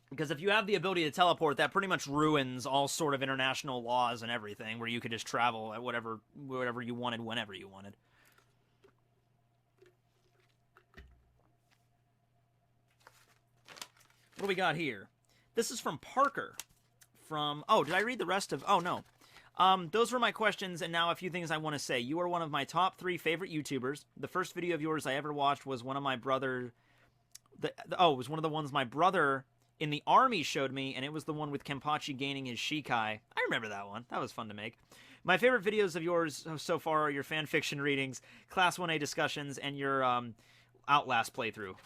Speaker 1: Because if you have the ability to teleport, that pretty much ruins all sort of international laws and everything, where you could just travel at whatever you wanted, whenever you wanted. What do we got here? This is from Parker. Oh, did I read the rest of... Oh, no. Those were my questions, and now a few things I want to say. You are one of my top 3 favorite YouTubers. The first video of yours I ever watched was one of my brother... it was one of the ones my brother in the army showed me, and it was the one with Kenpachi gaining his Shikai. I remember that one. That was fun to make. My favorite videos of yours so far are your fanfiction readings, Class 1A discussions, and your Outlast playthrough.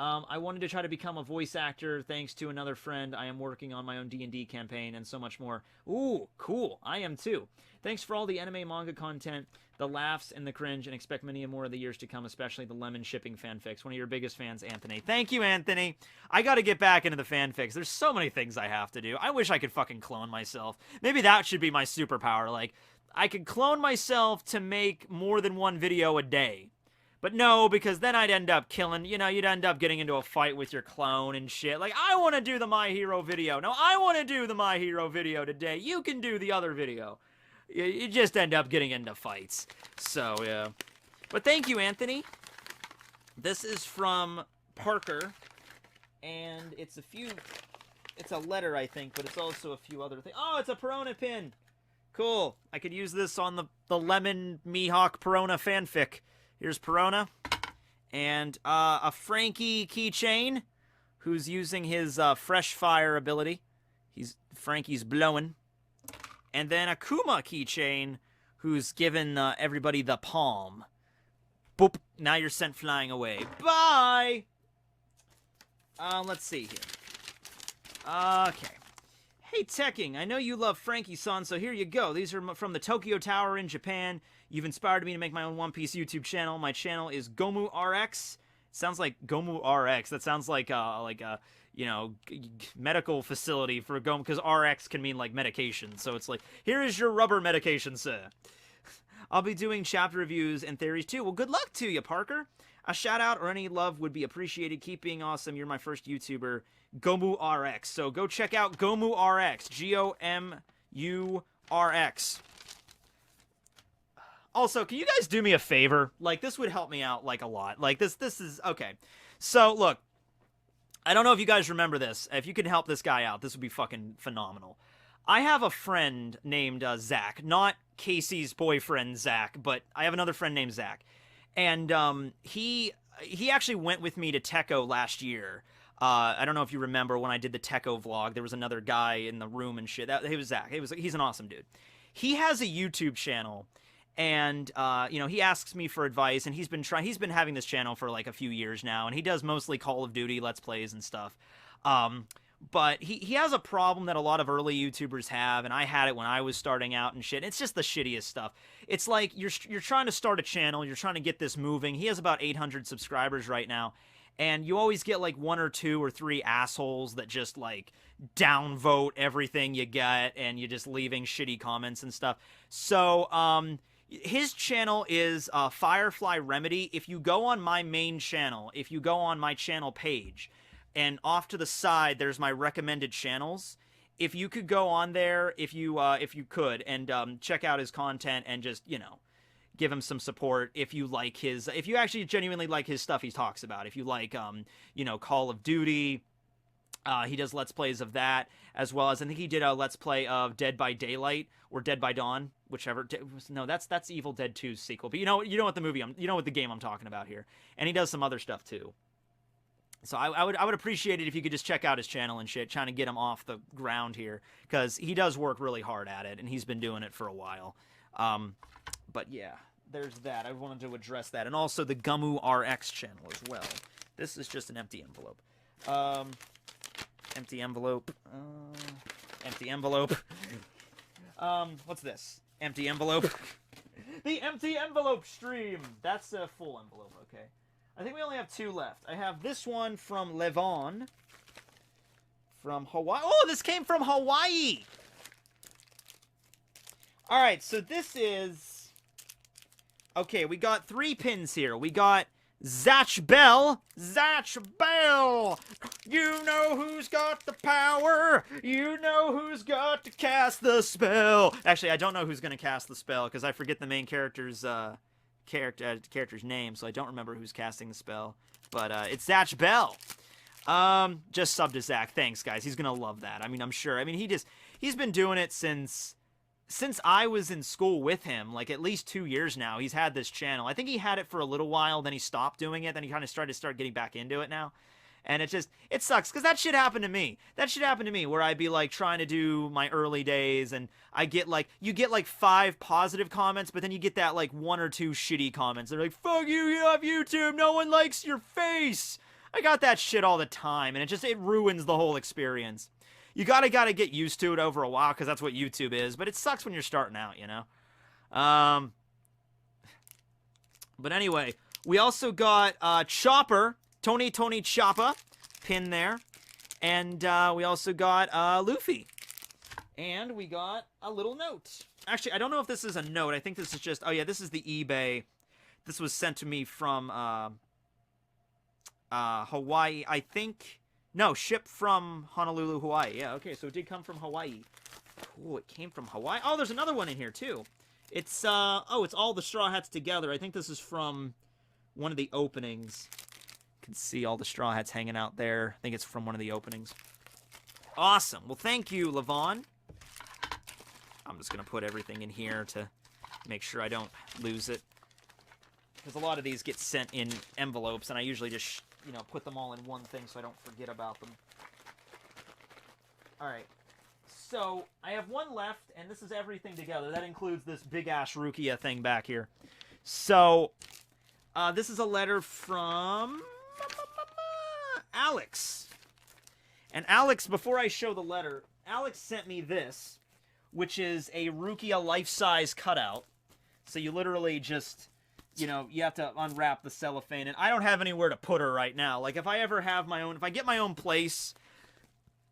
Speaker 1: I wanted to try to become a voice actor thanks to another friend. I am working on my own D&D campaign and so much more. Ooh, cool. I am too. Thanks for all the anime manga content, the laughs and the cringe, and expect many more of the years to come, especially the lemon shipping fanfics. One of your biggest fans, Anthony. Thank you, Anthony. I gotta get back into the fanfics. There's so many things I have to do. I wish I could fucking clone myself. Maybe that should be my superpower. Like, I could clone myself to make more than one video a day. But no, because then I'd end up killing, you'd end up getting into a fight with your clone and shit. Like, I want to do the My Hero video. No, I want to do the My Hero video today. You can do the other video. You just end up getting into fights. So, yeah. But thank you, Anthony. This is from Parker. And it's a letter, I think, but it's also a few other things. Oh, it's a Perona pin. Cool. I could use this on the Lemon Mihawk Perona fanfic. Here's Perona, and a Frankie keychain, who's using his fresh fire ability. Frankie's blowing. And then a Kuma keychain, who's given everybody the palm. Boop. Now you're sent flying away. Bye! Let's see here. Okay. Hey, Tekking, I know you love Frankie-san, so here you go. These are from the Tokyo Tower in Japan. You've inspired me to make my own One Piece YouTube channel. My channel is GomuRX. Sounds like GomuRX. That sounds like a medical facility for Gomu, because RX can mean like medication. So it's like, here is your rubber medication, sir. I'll be doing chapter reviews and theories too. Well, good luck to you, Parker. A shout out or any love would be appreciated. Keep being awesome. You're my first YouTuber, GomuRX. So go check out GomuRX. GomuRX. Also, can you guys do me a favor? Like, this would help me out, like, a lot. Like, this is... Okay. So, look. I don't know if you guys remember this. If you can help this guy out, this would be fucking phenomenal. I have a friend named Zach. Not Casey's boyfriend, Zach, but I have another friend named Zach. And, he actually went with me to Techo last year. I don't know if you remember when I did the Techo vlog. There was another guy in the room and shit. He was Zach. He's an awesome dude. He has a YouTube channel. And, he asks me for advice, and he's been having this channel for, like, a few years now, and he does mostly Call of Duty Let's Plays and stuff. But he has a problem that a lot of early YouTubers have, and I had it when I was starting out and shit. It's just the shittiest stuff. It's like, you're trying to start a channel, you're trying to get this moving. He has about 800 subscribers right now, and you always get, like, 1 or 2 or 3 assholes that just, like, downvote everything you get, and you're just leaving shitty comments and stuff. So, his channel is FireFly Remedy. If you go on my main channel, if you go on my channel page, and off to the side there's my recommended channels. If you could go on there, if you could, and check out his content and just, give him some support. If you actually genuinely like his stuff he talks about. If you like, Call of Duty. He does Let's Plays of that, as well as, I think he did a Let's Play of Dead by Daylight, or Dead by Dawn, whichever. No, that's Evil Dead 2's sequel, but you know what the game I'm talking about here. And he does some other stuff, too. So I would appreciate it if you could just check out his channel and shit, trying to get him off the ground here, because he does work really hard at it, and he's been doing it for a while. But yeah, there's that. I wanted to address that, and also the GomuRX channel as well. This is just an empty envelope. Empty envelope. Empty envelope. What's this? Empty envelope. The empty envelope stream. That's a full envelope. Okay. I think we only have 2 left. I have this one from Levon. From Hawaii. Oh, this came from Hawaii! Alright, so this is... Okay, we got 3 pins here. We got Zatch Bell. Zatch Bell! You know who's got the power. You know who's got to cast the spell. Actually, I don't know who's going to cast the spell, because I forget the main character's... character's name, so I don't remember who's casting the spell. But it's Zatch Bell. Just subbed to Zach. Thanks, guys. He's gonna love that. I mean, I'm sure. I mean, he's been doing it since I was in school with him, like at least 2 years now. He's had this channel. I think he had it for a little while, then he stopped doing it, then he kind of started getting back into it now. And it sucks, because that shit happened to me. That shit happened to me, where I'd be, like, trying to do my early days, and you get, like, 5 positive comments, but then you get that, like, 1 or 2 shitty comments. They're like, fuck you, you have YouTube, no one likes your face! I got that shit all the time, and it ruins the whole experience. You gotta get used to it over a while, because that's what YouTube is, but it sucks when you're starting out, you know? But anyway, we also got, Chopper... Tony Choppa, pin there. And we also got Luffy. And we got a little note. Actually, I don't know if this is a note. I think this is just... Oh, yeah, this is the eBay. This was sent to me from Hawaii, I think. No, shipped from Honolulu, Hawaii. Yeah, okay, so it did come from Hawaii. Cool, it came from Hawaii. Oh, there's another one in here, too. It's, it's all the Straw Hats together. I think this is from one of the openings. Can see all the Straw Hats hanging out there. I think it's from one of the openings. Awesome. Well, thank you, Levon. I'm just going to put everything in here to make sure I don't lose it. Because a lot of these get sent in envelopes, and I usually just, put them all in one thing so I don't forget about them. Alright. So, I have one left, and this is everything together. That includes this big-ass Rukia thing back here. So, this is a letter from... Alex. And Alex, before I show the letter, Alex sent me this, which is a Rukia life-size cutout. So you literally just, you have to unwrap the cellophane, and I don't have anywhere to put her right now. Like, if I get my own place,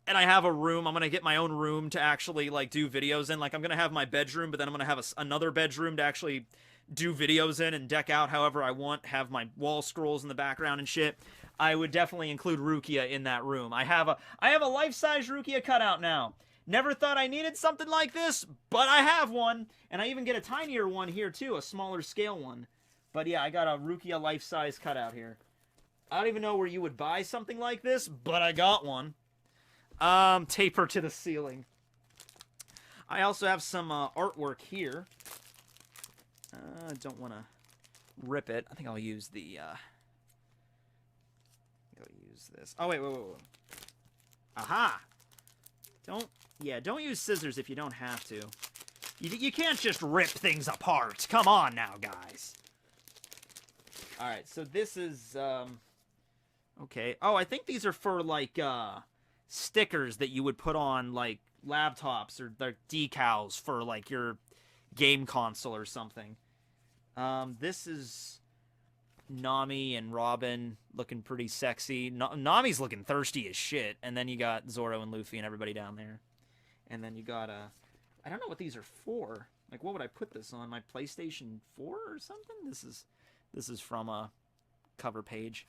Speaker 1: and I have a room, I'm gonna get my own room to actually, like, do videos in. Like, I'm gonna have my bedroom, but then I'm gonna have another bedroom to actually do videos in and deck out however I want, have my wall scrolls in the background and shit. I would definitely include Rukia in that room. I have a life-size Rukia cutout now. Never thought I needed something like this, but I have one. And I even get a tinier one here too, a smaller scale one. But yeah, I got a Rukia life-size cutout here. I don't even know where you would buy something like this, but I got one. Taper to the ceiling. I also have some artwork here. I don't want to rip it. I think I'll use the... this. Oh, wait. Aha! Don't use scissors if you don't have to. You can't just rip things apart. Come on now, guys. Alright, so this is, okay. Oh, I think these are for, like, stickers that you would put on, like, laptops or like decals for, like, your game console or something. This is... Nami and Robin looking pretty sexy. Nami's looking thirsty as shit. And then you got Zoro and Luffy and everybody down there. And then you got, I don't know what these are for. Like, what would I put this on? My PlayStation 4 or something? This is from a cover page.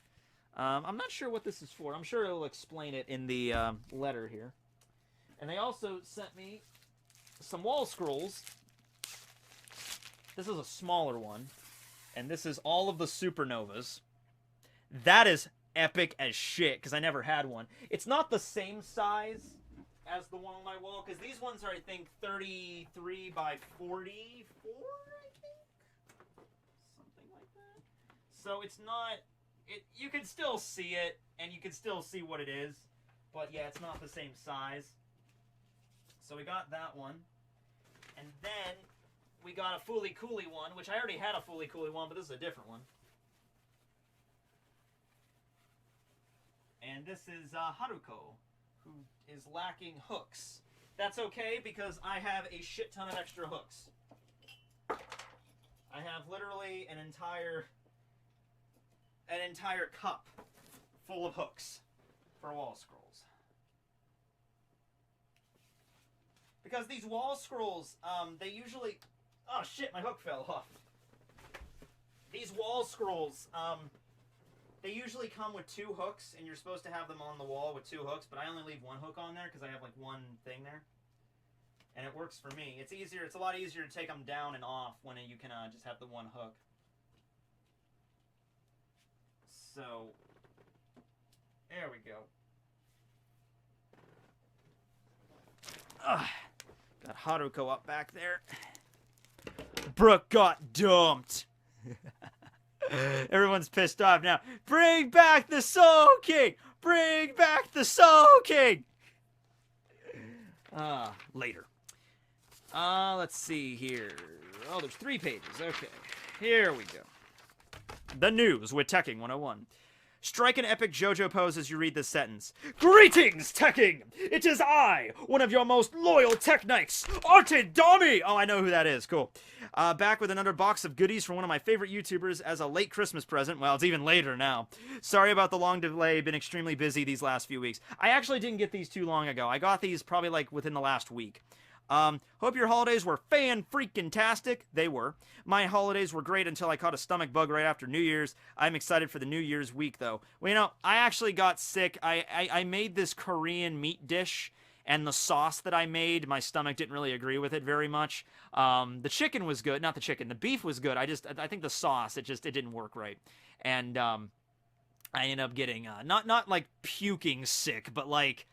Speaker 1: I'm not sure what this is for. I'm sure it'll explain it in the letter here. And they also sent me some wall scrolls. This is a smaller one. And this is all of the supernovas. That is epic as shit, because I never had one. It's not the same size as the one on my wall, because these ones are, I think, 33 by 44, I think? Something like that. So it's you can still see it, and you can still see what it is. But yeah, it's not the same size. So we got that one. And then we got a Fooly Cooly one, which I already had a Fooly Cooly one, but this is a different one. And this is Haruko, who is lacking hooks. That's okay, because I have a shit ton of extra hooks. I have literally an entire cup full of hooks for wall scrolls. Because these wall scrolls, they usually... Oh shit, my hook fell off. These wall scrolls, they usually come with 2 hooks, and you're supposed to have them on the wall with 2 hooks, but I only leave 1 hook on there because I have like 1 thing there. And it works for me. It's easier, it's a lot easier to take them down and off when you can just have the 1 hook. So, there we go. Got Haruko up back there. Brooke got dumped. Everyone's pissed off now. Bring back the Soul King! Bring back the Soul King! Later. Let's see here. Oh, there's 3 pages. Okay. Here we go. The news with Tekking101. Strike an epic JoJo pose as you read this sentence. Greetings, Tekking! It is I, one of your most loyal Teknites, Arted Dami! Oh, I know who that is. Cool. Back with another box of goodies from one of my favorite YouTubers as a late Christmas present. Well, it's even later now. Sorry about the long delay. Been extremely busy these last few weeks. I actually didn't get these too long ago. I got these probably like within the last week. Hope your holidays were fan-freaking-tastic. They were. My holidays were great until I caught a stomach bug right after New Year's. I'm excited for the New Year's week, though. Well, you know, I actually got sick. I made this Korean meat dish, and the sauce that I made, my stomach didn't really agree with it very much. The chicken was good. Not the chicken. The beef was good. I think the sauce, it didn't work right. And, I ended up getting, not like puking sick, but like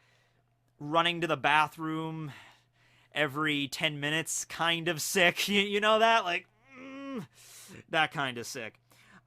Speaker 1: running to the bathroom every 10 minutes kind of sick. You know that? Like, that kind of sick.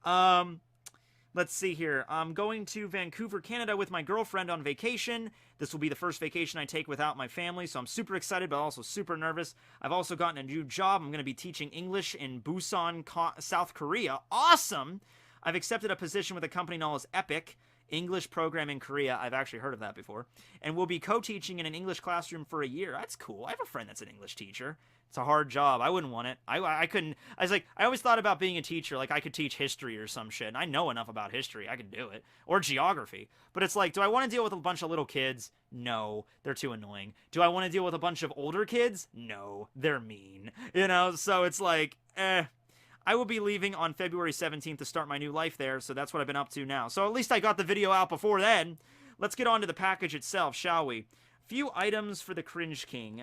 Speaker 1: Let's see here. I'm going to Vancouver, Canada with my girlfriend on vacation. This will be the first vacation I take without my family, so I'm super excited, but also super nervous. I've also gotten a new job. I'm going to be teaching English in Busan, South Korea. Awesome! I've accepted a position with a company known as Epic English program in Korea. I've actually heard of that before. And we'll be co-teaching in an English classroom for a year. That's cool. I have a friend that's an English teacher. It's a hard job. I wouldn't want it. I couldn't. I was like, I always thought about being a teacher. Like, I could teach history or some shit. And I know enough about history. I could do it. Or geography. But it's like, do I want to deal with a bunch of little kids? No. They're too annoying. Do I want to deal with a bunch of older kids? No. They're mean. You know? So it's like, I will be leaving on February 17th to start my new life there, so that's what I've been up to now. So at least I got the video out before then. Let's get on to the package itself, shall we? Few items for the Cringe King.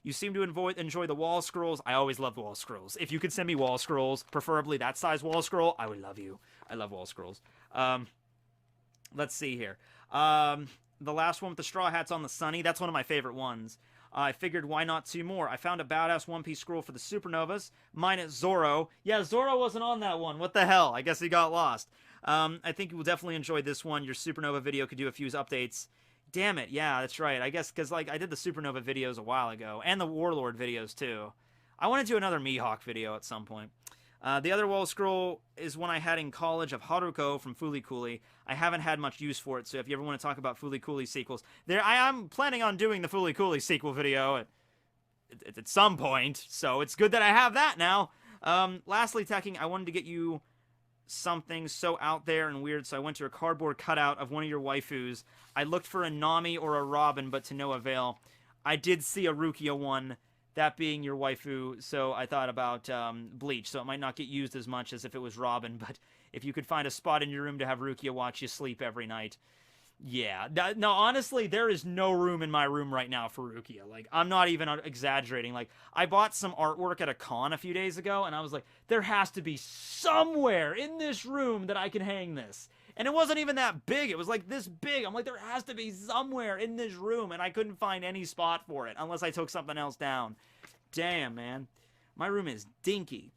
Speaker 1: You seem to enjoy the wall scrolls. I always love wall scrolls. If you could send me wall scrolls, preferably that size wall scroll, I would love you. I love wall scrolls. Let's see here. The last one with the straw hats on the sunny, that's one of my favorite ones. I figured why not 2 more. I found a badass One Piece scroll for the Supernovas. Mine is Zoro. Yeah, Zoro wasn't on that one. What the hell? I guess he got lost. I think you will definitely enjoy this one. Your Supernova video could do a few updates. Damn it. Yeah, that's right. I guess because like I did the Supernova videos a while ago. And the Warlord videos too. I want to do another Mihawk video at some point. The other wall scroll is one I had in college of Haruko from Fooly Cooly. I haven't had much use for it, so if you ever want to talk about Fooly Cooly sequels, I'm planning on doing the Fooly Cooly sequel video at some point, so it's good that I have that now. Lastly, Tekking, I wanted to get you something so out there and weird, so I went to a cardboard cutout of one of your waifus. I looked for a Nami or a Robin, but to no avail. I did see a Rukia one, that being your waifu, so I thought about Bleach, so it might not get used as much as if it was Robin, but if you could find a spot in your room to have Rukia watch you sleep every night, yeah. No, honestly, there is no room in my room right now for Rukia. Like, I'm not even exaggerating. Like, I bought some artwork at a con a few days ago, and I was like, there has to be somewhere in this room that I can hang this. And it wasn't even that big. It was like this big. I'm like, there has to be somewhere in this room, and I couldn't find any spot for it unless I took something else down. Damn, man. My room is dinky.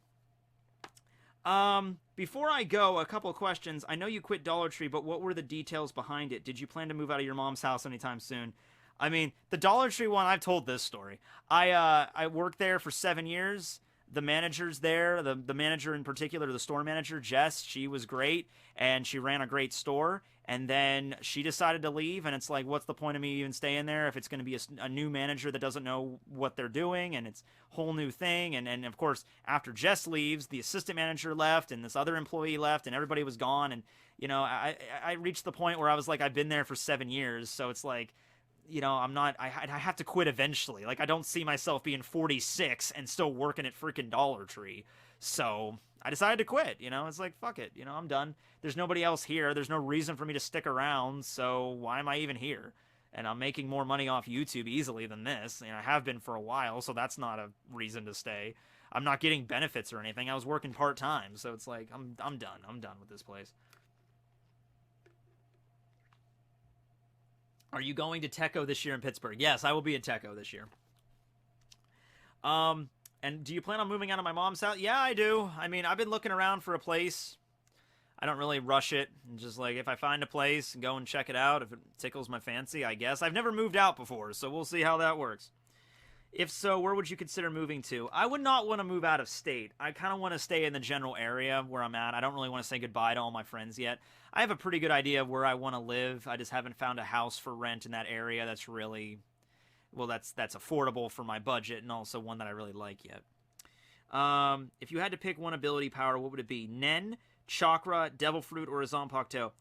Speaker 1: Before I go, a couple of questions. I know you quit Dollar Tree, but what were the details behind it? Did you plan to move out of your mom's house anytime soon? I mean, the Dollar Tree one, I've told this story. I worked there for 7 years. The manager's there, the manager in particular, the store manager, Jess, she was great, and she ran a great store. And then she decided to leave, and it's like, what's the point of me even staying there if it's going to be a new manager that doesn't know what they're doing, and it's a whole new thing. And of course, after Jess leaves, the assistant manager left, and this other employee left, and everybody was gone. And, you know, I reached the point where I was like, I've been there for 7 years, so it's like, you know, I have to quit eventually. Like, I don't see myself being 46 and still working at freaking Dollar Tree. So I decided to quit, you know. It's like, fuck it, you know, I'm done. There's nobody else here. There's no reason for me to stick around, so why am I even here? And I'm making more money off YouTube easily than this. You know, I have been for a while, so that's not a reason to stay. I'm not getting benefits or anything. I was working part-time, so it's like, I'm done. I'm done with this place. Are you going to Techo this year in Pittsburgh? Yes, I will be at Techo this year. And do you plan on moving out of my mom's house? Yeah, I do. I mean, I've been looking around for a place. I don't really rush it. Just like, if I find a place, go and check it out. If it tickles my fancy, I guess. I've never moved out before, so we'll see how that works. If so, where would you consider moving to? I would not want to move out of state. I kind of want to stay in the general area where I'm at. I don't really want to say goodbye to all my friends yet. I have a pretty good idea of where I want to live. I just haven't found a house for rent in that area that's really, well, that's affordable for my budget, and also one that I really like yet. If you had to pick one ability power, what would it be? Nen, Chakra, Devil Fruit, or a Zanpakuto?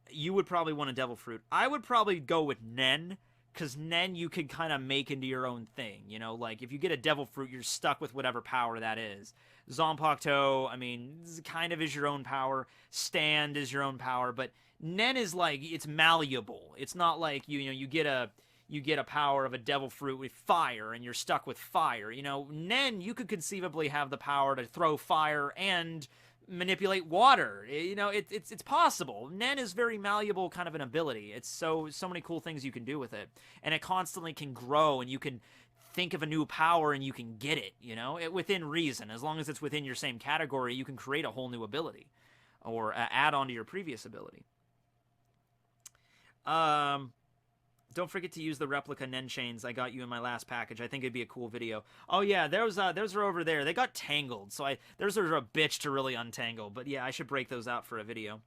Speaker 1: You would probably want a Devil Fruit. I would probably go with Nen, because Nen you could kind of make into your own thing, you know? Like, if you get a Devil Fruit, you're stuck with whatever power that is. Zanpakuto, I mean, kind of is your own power. Stand is your own power, but Nen is like, it's malleable. It's not like, you know, you get a power of a Devil Fruit with fire, and you're stuck with fire. You know, Nen, you could conceivably have the power to throw fire and manipulate water. You know, it's possible. Nen is very malleable kind of an ability. It's so many cool things you can do with it, and it constantly can grow, and you can think of a new power and you can get it, you know, within reason. As long as it's within your same category, you can create a whole new ability or add on to your previous ability. Don't forget to use the replica Nen chains I got you in my last package. I think it'd be a cool video. Oh yeah, those are over there. They got tangled, so those are a bitch to really untangle. But yeah, I should break those out for a video.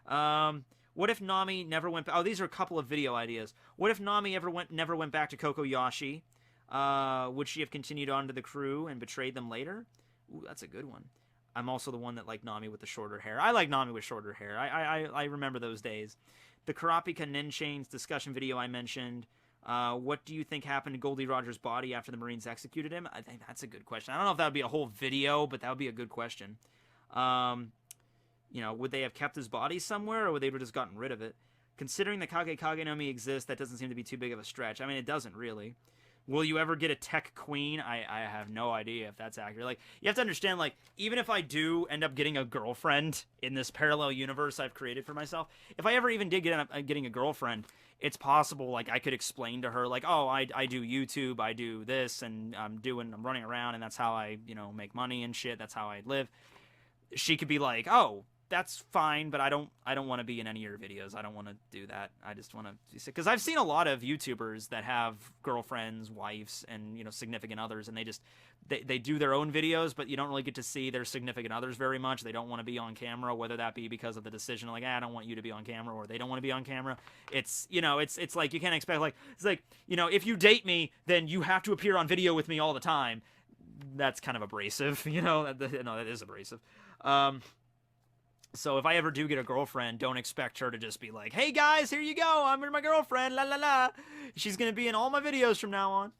Speaker 1: What if Nami never went? Oh, these are a couple of video ideas. What if Nami never went back to Kokoyashi? Would she have continued on to the crew and betrayed them later? Ooh, that's a good one. I'm also the one that liked Nami with the shorter hair. I like Nami with shorter hair. I remember those days. The Karapika Nen Chains discussion video I mentioned. What do you think happened to Goldie Roger's body after the Marines executed him? I think that's a good question. I don't know if that would be a whole video, but that would be a good question. You know, would they have kept his body somewhere, or would they have just gotten rid of it? Considering the Kage Kage no Mi exists, that doesn't seem to be too big of a stretch. I mean, it doesn't really. Will you ever get a tech queen? I have no idea if that's accurate. Like, you have to understand, like, even if I do end up getting a girlfriend in this parallel universe I've created for myself, if I ever even did end up getting a girlfriend, it's possible, like, I could explain to her, like, oh, I do YouTube, I do this, and I'm running around, and that's how I, you know, make money and shit, that's how I live. She could be like, oh, that's fine, but I don't want to be in any of your videos. I don't want to do that. I just want to, because I've seen a lot of YouTubers that have girlfriends, wives, and, you know, significant others, and they do their own videos, but you don't really get to see their significant others very much. They don't want to be on camera, whether that be because of the decision, like, I don't want you to be on camera, or they don't want to be on camera. It's, you know, it's like, you can't expect, like, it's like, you know, if you date me, then you have to appear on video with me all the time. That's kind of abrasive, you know. No, that is abrasive. So if I ever do get a girlfriend, don't expect her to just be like, hey guys, here you go, I'm my girlfriend, la la la. She's going to be in all my videos from now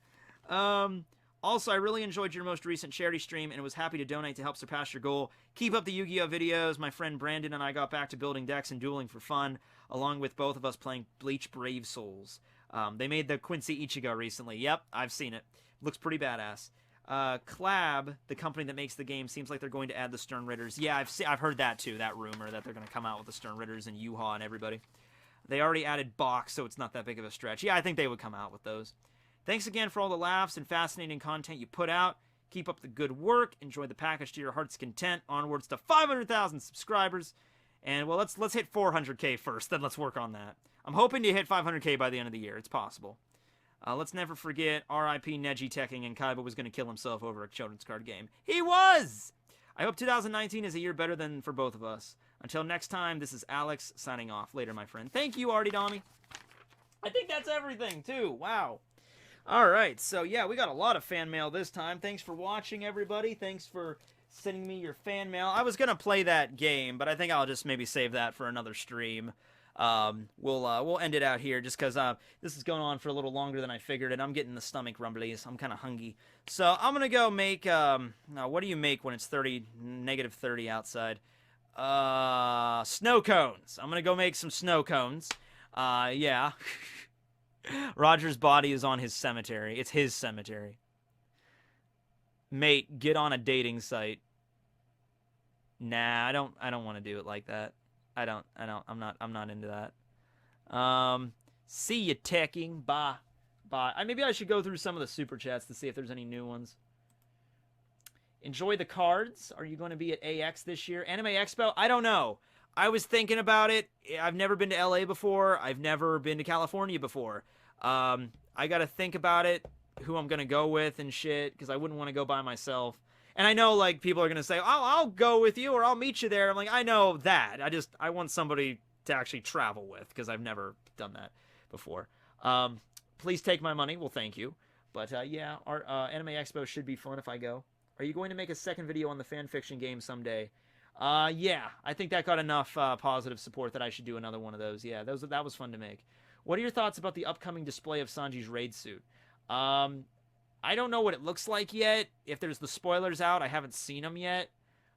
Speaker 1: on. Also, I really enjoyed your most recent charity stream and was happy to donate to help surpass your goal. Keep up the Yu-Gi-Oh videos. My friend Brandon and I got back to building decks and dueling for fun, along with both of us playing Bleach Brave Souls. They made the Quincy Ichigo recently. Yep, I've seen it. Looks pretty badass. Clab, the company that makes the game, seems like they're going to add the Stern Ritters. Yeah, I've heard that too, that rumor that they're going to come out with the Stern Ritters and Yuha and everybody. They already added Box, so it's not that big of a stretch. Yeah, I think they would come out with those. Thanks again for all the laughs and fascinating content you put out. Keep up the good work. Enjoy the package to your heart's content. Onwards to 500,000 subscribers. And, well, let's hit 400K first, then let's work on that. I'm hoping to hit 500K by the end of the year. It's possible. Let's never forget R.I.P. Neji Tekking and Kaiba was going to kill himself over a children's card game. He was! I hope 2019 is a year better than for both of us. Until next time, this is Alex signing off. Later, my friend. Thank you, Artie Domi. I think that's everything, too. Wow. All right, so yeah, we got a lot of fan mail this time. Thanks for watching, everybody. Thanks for sending me your fan mail. I was going to play that game, but I think I'll just maybe save that for another stream. We'll end it out here just because this is going on for a little longer than I figured, and I'm getting the stomach rumblies. I'm kind of hungry. So I'm gonna go make what do you make when it's negative 30 outside? Snow cones. I'm gonna go make some snow cones. Yeah. Roger's body is on his cemetery. It's his cemetery. Mate, get on a dating site. Nah, I don't want to do it like that. I'm not into that. See you, Tekking. Bye. Maybe I should go through some of the super chats to see if there's any new ones. Enjoy the cards. Are you going to be at AX this year? Anime Expo? I don't know. I was thinking about it. I've never been to LA before. I've never been to California before. I got to think about it, who I'm going to go with and shit, because I wouldn't want to go by myself. And I know, like, people are going to say, oh, I'll go with you or I'll meet you there. I'm like, I know that. I want somebody to actually travel with because I've never done that before. Please take my money. Well, thank you. But, yeah, our Anime Expo should be fun if I go. Are you going to make a second video on the fanfiction game someday? Yeah, I think that got enough positive support that I should do another one of those. Yeah, that was fun to make. What are your thoughts about the upcoming display of Sanji's raid suit? I don't know what it looks like yet. If there's the spoilers out, I haven't seen them yet.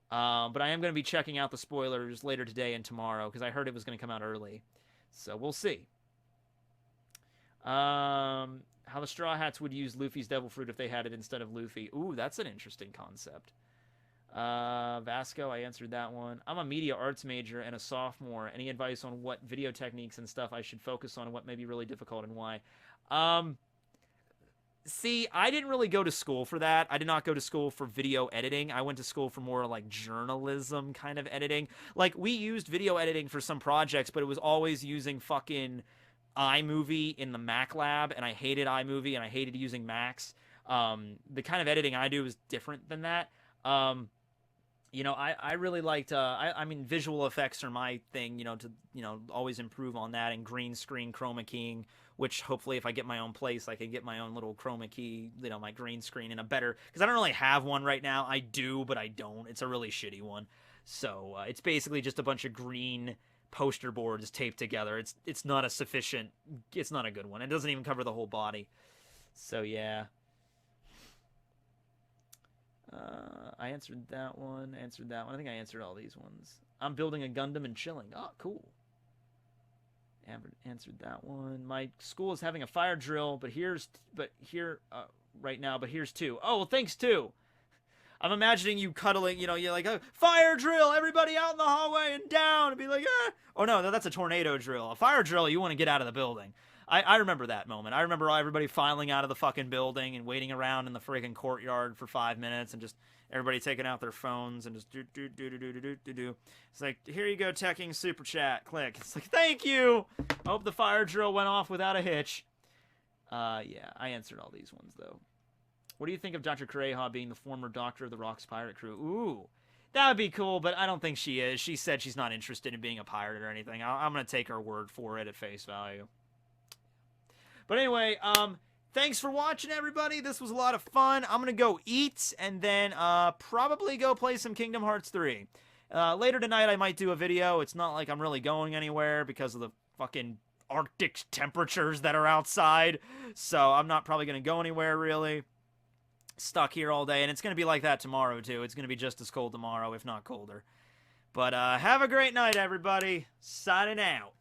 Speaker 1: But I am going to be checking out the spoilers later today and tomorrow because I heard it was going to come out early. So we'll see. How the Straw Hats would use Luffy's Devil Fruit if they had it instead of Luffy. Ooh, that's an interesting concept. Vasco, I answered that one. I'm a media arts major and a sophomore. Any advice on what video techniques and stuff I should focus on and what may be really difficult and why? See, I didn't really go to school for that. I did not go to school for video editing. I went to school for more like journalism kind of editing. Like, we used video editing for some projects, but it was always using fucking iMovie in the Mac lab, and I hated iMovie and I hated using Macs. The kind of editing I do is different than that. You know, I really liked, I mean, visual effects are my thing, to always improve on that, and green screen chroma keying, which hopefully if I get my own place, I can get my own little chroma key, my green screen in a better, because I don't really have one right now. I do, but I don't. It's a really shitty one. So, it's basically just a bunch of green poster boards taped together. It's not a sufficient, it's not a good one. It doesn't even cover the whole body. So, yeah. I answered that one. I think I answered all these ones. I'm building a Gundam and chilling. Oh, cool. Answered that one. My school is having a fire drill, right now, but here's two. Oh, well, thanks, too. I'm imagining you cuddling, you're like, oh, fire drill, everybody out in the hallway and down, and be like, ah. Oh, no, that's a tornado drill. A fire drill, you want to get out of the building. I remember that moment. I remember everybody filing out of the fucking building and waiting around in the friggin' courtyard for 5 minutes and just everybody taking out their phones and just do. It's like, here you go, Tekking super chat. Click. It's like, thank you. I hope the fire drill went off without a hitch. Yeah, I answered all these ones, though. What do you think of Dr. Kureha being the former doctor of the Rock's pirate crew? Ooh, that would be cool, but I don't think she is. She said she's not interested in being a pirate or anything. I'm going to take her word for it at face value. But anyway, thanks for watching, everybody. This was a lot of fun. I'm going to go eat and then probably go play some Kingdom Hearts 3. Later tonight, I might do a video. It's not like I'm really going anywhere because of the fucking Arctic temperatures that are outside. So I'm not probably going to go anywhere, really. Stuck here all day. And it's going to be like that tomorrow, too. It's going to be just as cold tomorrow, if not colder. But have a great night, everybody. Signing out.